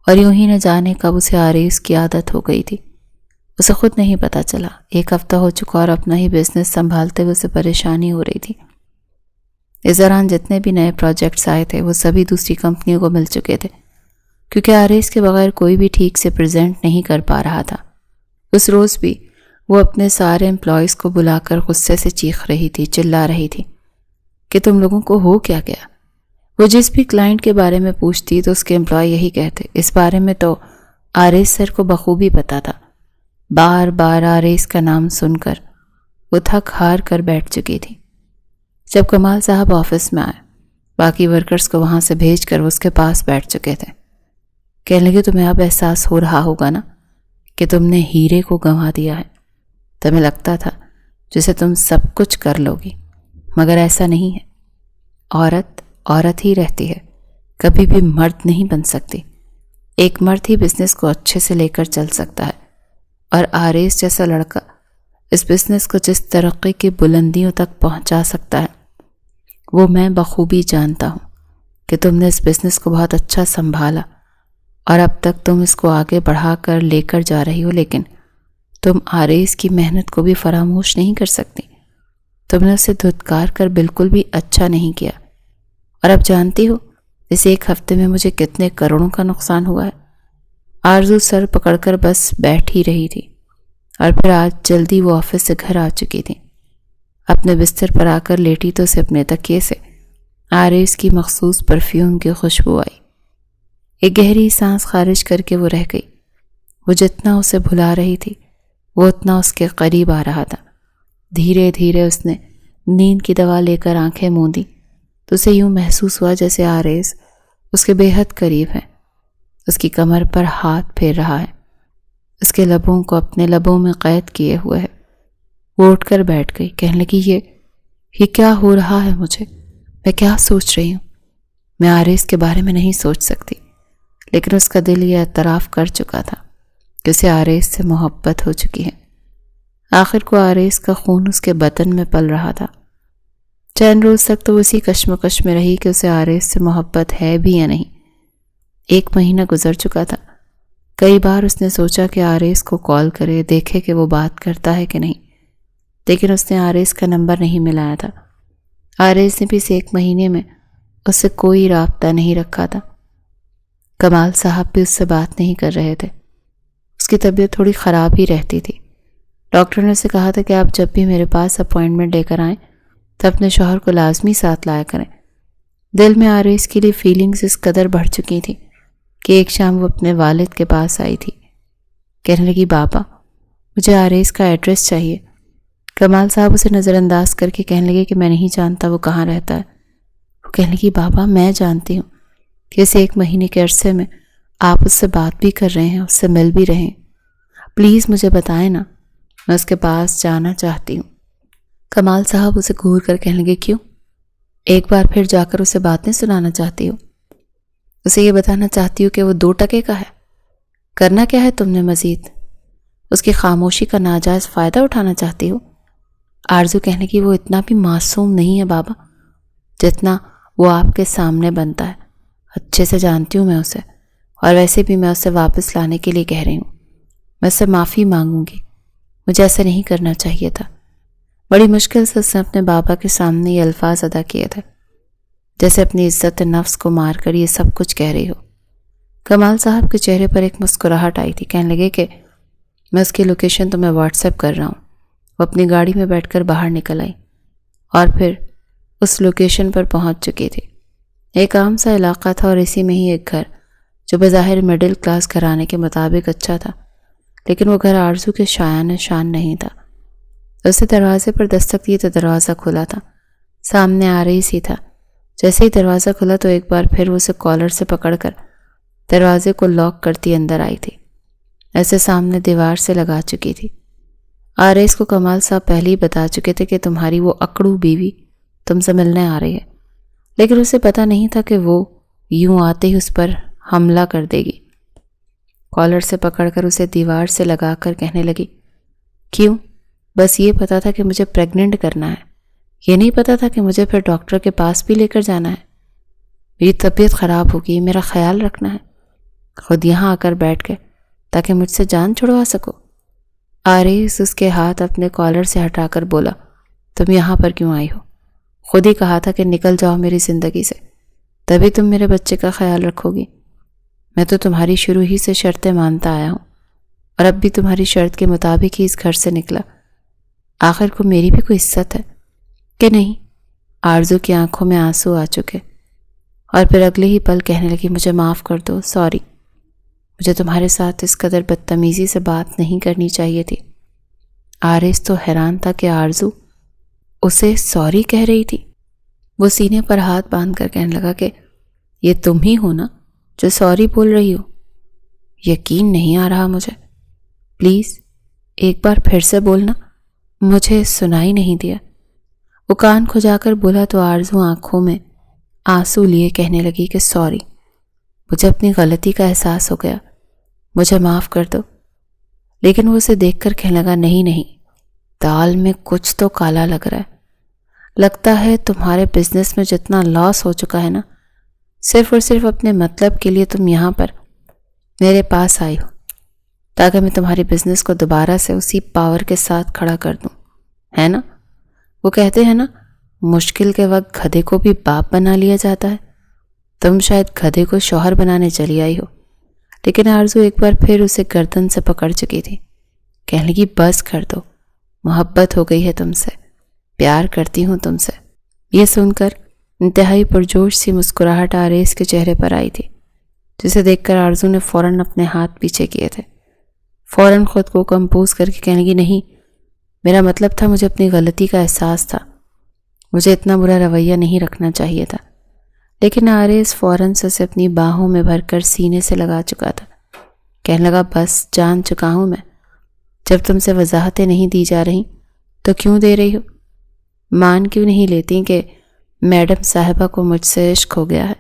اور یوں ہی نہ جانے کب اسے آریس کی عادت ہو گئی تھی، اسے خود نہیں پتا چلا۔ ایک ہفتہ ہو چکا اور اپنا ہی بزنس سنبھالتے ہوئے اسے پریشانی ہو رہی تھی۔ اس دوران جتنے بھی نئے پروجیکٹس آئے تھے وہ سبھی دوسری کمپنیوں کو مل چکے تھے، کیونکہ آریس کے بغیر کوئی بھی ٹھیک سے پریزنٹ نہیں کر پا رہا تھا۔ اس روز بھی وہ اپنے سارے امپلائیز کو بلا کر غصے سے چیخ رہی تھی، چلا رہی تھی کہ تم لوگوں کو ہو کیا گیا؟ وہ جس بھی کلائنٹ کے بارے میں پوچھتی تو اس کے امپلائی یہی کہتے۔ اس بارے میں تو آریس سر کو بخوبی پتا تھا۔ بار بار آریس کا نام سن کر وہ تھک ہار کر بیٹھ چکی تھی۔ جب کمال صاحب آفس میں آئے، باقی ورکرز کو وہاں سے بھیج کر وہ اس کے پاس بیٹھ چکے تھے۔ کہنے لگے تمہیں اب احساس ہو رہا ہوگا نا کہ تم نے ہیرے کو گنوا دیا ہے۔ تمہیں لگتا تھا جسے تم سب کچھ کر لو گی، مگر ایسا نہیں ہے۔ عورت عورت ہی رہتی ہے، کبھی بھی مرد نہیں بن سکتی۔ ایک مرد ہی بزنس کو اچھے سے لے کر چل سکتا ہے، اور آریس جیسا لڑکا اس بزنس کو جس ترقی کی بلندیوں تک پہنچا سکتا ہے وہ میں بخوبی جانتا ہوں کہ تم نے اس بزنس کو بہت اچھا سنبھالا، اور اب تک تم اس کو آگے بڑھا کر لے کر جا رہی ہو، لیکن تم آریس کی محنت کو بھی فراموش نہیں کر سکتی۔ تم نے اسے دھتکار کر بالکل بھی اچھا نہیں کیا، اور اب جانتی ہو اس ایک ہفتے میں مجھے کتنے کروڑوں کا نقصان ہوا ہے۔ آرزو سر پکڑ کر بس بیٹھ ہی رہی تھی، اور پھر آج جلدی وہ آفس سے گھر آ چکی تھی۔ اپنے بستر پر آ کر لیٹی تو اسے اپنے تکیے سے آریس کی مخصوص پرفیوم کی خوشبو آئی۔ ایک گہری سانس خارج کر کے وہ رہ گئی۔ وہ جتنا اسے بھلا رہی تھی وہ اتنا اس کے قریب آ رہا تھا۔ دھیرے دھیرے اس نے نیند کی دوا لے کر آنکھیں موندی تو اسے یوں محسوس ہوا جیسے آریس اس کے بے حد قریب ہے، اس کی کمر پر ہاتھ پھیر رہا ہے، اس کے لبوں کو اپنے لبوں میں قید کیے ہوئے ہے۔ وہ اٹھ کر بیٹھ گئی، کہنے لگی یہ کیا ہو رہا ہے مجھے؟ میں کیا سوچ رہی ہوں؟ میں آریس کے بارے میں نہیں سوچ سکتی، لیکن اس کا دل یہ اعتراف کر چکا تھا کہ اسے آریس سے محبت ہو چکی ہے۔ آخر کو آریس کا خون اس کے بدن میں پل رہا تھا۔ چند روز تک تو اسی کشمکش میں رہی کہ اسے آریس سے محبت ہے بھی یا نہیں۔ 1 مہینہ گزر چکا تھا۔ کئی بار اس نے سوچا کہ آریس کو کال کرے، دیکھے کہ وہ بات کرتا ہے کہ نہیں، لیکن اس نے آریس کا نمبر نہیں ملایا تھا۔ آریس نے بھی اس 1 مہینے میں اس سے کوئی رابطہ نہیں رکھا تھا۔ کمال صاحب بھی اس سے بات نہیں کر رہے تھے۔ اس کی طبیعت تھوڑی خراب ہی رہتی تھی۔ ڈاکٹر نے اسے کہا تھا کہ آپ جب بھی میرے پاس اپوائنٹمنٹ لے کر آئیں تو اپنے شوہر کو لازمی ساتھ لایا کریں۔ دل میں آریس کے لیے فیلنگز اس قدر بڑھ چکی تھی کہ ایک شام وہ اپنے والد کے پاس آئی تھی۔ کہنے لگی بابا مجھے آریس کا ایڈریس چاہیے۔ کمال صاحب اسے نظر انداز کر کے کہنے لگے کہ میں نہیں جانتا وہ کہاں رہتا ہے۔ وہ کہنے لگی بابا میں جانتی ہوں کہ اس 1 مہینے کے عرصے میں آپ اس سے بات بھی کر رہے ہیں، اس سے مل بھی رہے ہیں، پلیز مجھے بتائیں نا، میں اس کے پاس جانا چاہتی ہوں۔ کمال صاحب اسے گھور کر کہنے لگے کیوں؟ ایک بار پھر جا کر اسے باتیں سنانا چاہتی ہو؟ اسے یہ بتانا چاہتی ہوں کہ وہ 2 ٹکے کا ہے۔ کرنا کیا ہے تم نے مزید؟ اس کی خاموشی کا ناجائز فائدہ اٹھانا چاہتی ہو؟ آرزو کہنے کی وہ اتنا بھی معصوم نہیں ہے بابا جتنا وہ آپ کے سامنے بنتا ہے۔ اچھے سے جانتی ہوں میں اسے، اور ویسے بھی میں اسے واپس لانے کے لیے کہہ رہی ہوں۔ میں اس سے معافی مانگوں گی، مجھے ایسا نہیں کرنا چاہیے تھا۔ بڑی مشکل سے اس نے اپنے بابا کے سامنے یہ الفاظ ادا کیے تھے، جیسے اپنی عزت نفس کو مار کر یہ سب کچھ کہہ رہی ہو۔ کمال صاحب کے چہرے پر ایک مسکراہٹ آئی تھی۔ کہنے لگے کہ میں اس کی لوکیشن تمہیں واٹس ایپ کر رہا ہوں۔ وہ اپنی گاڑی میں بیٹھ کر باہر نکل آئی اور پھر اس لوکیشن پر پہنچ چکی تھی۔ ایک عام سا علاقہ تھا اور اسی میں ہی ایک گھر جو بظاہر مڈل کلاس گھرانے کے مطابق اچھا تھا، لیکن وہ گھر آرزو کے شایان شان نہیں تھا۔ اسے دروازے پر دستک دی تو دروازہ کھلا تھا۔ سامنے آ رہی سی تھا۔ جیسے ہی دروازہ کھلا تو ایک بار پھر وہ اسے کالر سے پکڑ کر دروازے کو لاک کرتی اندر آئی تھی، ایسے سامنے دیوار سے لگا چکی تھی۔ آرز کو کمال صاحب پہلے ہی بتا چکے تھے کہ تمہاری وہ اکڑو بیوی تم سے ملنے آ رہی ہے، لیکن اسے پتا نہیں تھا کہ وہ یوں آتے ہی اس پر حملہ کر دے گی۔ کالر سے پکڑ کر اسے دیوار سے لگا کر کہنے لگی، کیوں؟ بس یہ پتا تھا کہ مجھے پریگننٹ کرنا ہے، یہ نہیں پتا تھا کہ مجھے پھر ڈاکٹر کے پاس بھی لے کر جانا ہے۔ میری طبیعت خراب ہوگی، میرا خیال رکھنا ہے، خود یہاں آ کر بیٹھ گئے تاکہ مجھ سے جان چھڑوا سکو۔ آرز اس کے ہاتھ اپنے کالر سے ہٹا کر بولا، تم یہاں پر کیوں آئی ہو؟ خود ہی کہا تھا کہ نکل جاؤ میری زندگی سے، تبھی تم میرے بچے کا خیال رکھو گی۔ میں تو تمہاری شروع ہی سے شرطیں مانتا آیا ہوں، اور اب بھی تمہاری شرط کے مطابق ہی اس گھر سے نکلا۔ آخر کو میری بھی کوئی عزت ہے کہ نہیں؟ آرزو کی آنکھوں میں آنسو آ چکے اور پھر اگلے ہی پل کہنے لگی، مجھے معاف کر دو، سوری، مجھے تمہارے ساتھ اس قدر بدتمیزی سے بات نہیں کرنی چاہیے تھی۔ آرز تو حیران تھا کہ آرزو اسے سوری کہہ رہی تھی۔ وہ سینے پر ہاتھ باندھ کر کہنے لگا کہ یہ تم ہی ہو نا جو سوری بول رہی ہو؟ یقین نہیں آ رہا مجھے، پلیز ایک بار پھر سے بولنا، مجھے سنائی نہیں دیا۔ وہ کان کھجا کر بولا تو آرزو آنکھوں میں آنسو لیے کہنے لگی کہ سوری، مجھے اپنی غلطی کا احساس ہو گیا، مجھے معاف کر دو۔ لیکن وہ اسے دیکھ کر کہنے لگا، نہیں، دال میں کچھ تو کالا لگ رہا ہے۔ لگتا ہے تمہارے بزنس میں جتنا لاس ہو چکا ہے نا، صرف اور صرف اپنے مطلب کے لیے تم یہاں پر میرے پاس آئی ہو تاکہ میں تمہاری بزنس کو دوبارہ سے اسی پاور کے ساتھ کھڑا کر دوں، ہے نا؟ وہ کہتے ہیں نا، مشکل کے وقت گدھے کو بھی باپ بنا لیا جاتا ہے۔ تم شاید گدھے کو شوہر بنانے چلی آئی ہو۔ لیکن آرزو ایک بار پھر اسے گردن سے پکڑ چکی تھی۔ کہنے لگی، بس کر دو، محبت ہو گئی ہے تم سے، پیار کرتی ہوں تم سے۔ یہ سن کر انتہائی پرجوش سی مسکراہٹ آرز کے چہرے پر آئی تھی، جسے دیکھ کر آرزو نے فوراً اپنے ہاتھ پیچھے کیے تھے۔ فوراً خود کو کمپوز کر کے کہنے لگی، نہیں، میرا مطلب تھا، مجھے اپنی غلطی کا احساس تھا، مجھے اتنا برا رویہ نہیں رکھنا چاہیے تھا۔ لیکن آرز فوراً سے اسے اپنی باہوں میں بھر کر سینے سے لگا چکا تھا۔ کہنے لگا، بس جان چکا ہوں میں، جب تم سے وضاحتیں نہیں دی جا رہی تو کیوں دے رہی ہو؟ مان کیوں نہیں لیتی کہ میڈم صاحبہ کو مجھ سے عشق ہو گیا ہے؟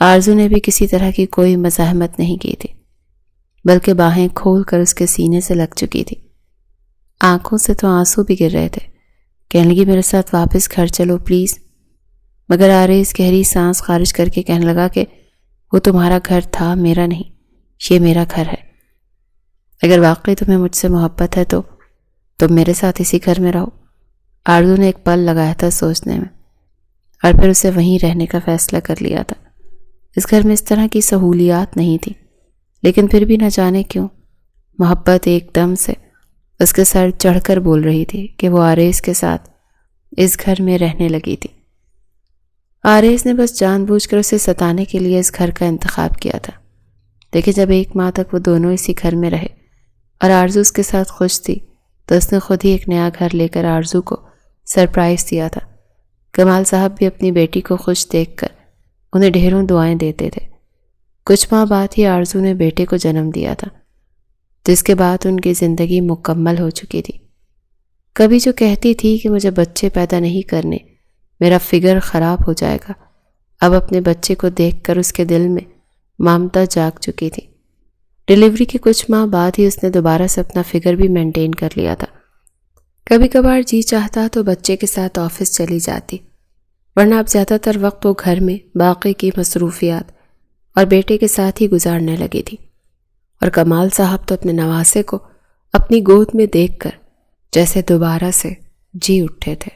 آرزو نے بھی کسی طرح کی کوئی مزاحمت نہیں کی تھی، بلکہ باہیں کھول کر اس کے سینے سے لگ چکی تھی۔ آنکھوں سے تو آنسو بھی گر رہے تھے۔ کہنے لگی، میرے ساتھ واپس گھر چلو پلیز۔ مگر آرز گہری سانس خارج کر کے کہنے لگا کہ وہ تمہارا گھر تھا، میرا نہیں، یہ میرا گھر ہے۔ اگر واقعی تمہیں مجھ سے محبت ہے تو تم میرے ساتھ اسی گھر میں رہو۔ آرزو نے ایک پل لگایا تھا سوچنے میں، اور پھر اسے وہیں رہنے کا فیصلہ کر لیا تھا۔ اس گھر میں اس طرح کی سہولیات نہیں تھی، لیکن پھر بھی نہ جانے کیوں محبت ایک دم سے اس کے سر چڑھ کر بول رہی تھی کہ وہ آرز کے ساتھ اس گھر میں رہنے لگی تھی۔ آرز نے بس جان بوجھ کر اسے ستانے کے لیے اس گھر کا انتخاب کیا تھا، لیکن جب 1 ماہ تک وہ دونوں اسی گھر میں رہے اور آرزو اس کے ساتھ خوش تھی تو اس نے خود ہی ایک نیا گھر لے کر آرزو کو سرپرائز دیا تھا۔ کمال صاحب بھی اپنی بیٹی کو خوش دیکھ کر انہیں ڈھیروں دعائیں دیتے تھے۔ کچھ ماہ بعد ہی آرزو نے بیٹے کو جنم دیا تھا، جس کے بعد ان کی زندگی مکمل ہو چکی تھی۔ کبھی جو کہتی تھی کہ مجھے بچے پیدا نہیں کرنے، میرا فگر خراب ہو جائے گا، اب اپنے بچے کو دیکھ کر اس کے دل میں ممتا جاگ چکی تھی۔ ڈیلیوری کے کچھ ماہ بعد ہی اس نے دوبارہ سے اپنا فگر بھی مینٹین کر لیا تھا۔ کبھی کبھار جی چاہتا تو بچے کے ساتھ آفس چلی جاتی، ورنہ اب زیادہ تر وقت وہ گھر میں باقی کی مصروفیات اور بیٹے کے ساتھ ہی گزارنے لگی تھی، اور کمال صاحب تو اپنے نواسے کو اپنی گود میں دیکھ کر جیسے دوبارہ سے جی اٹھے تھے۔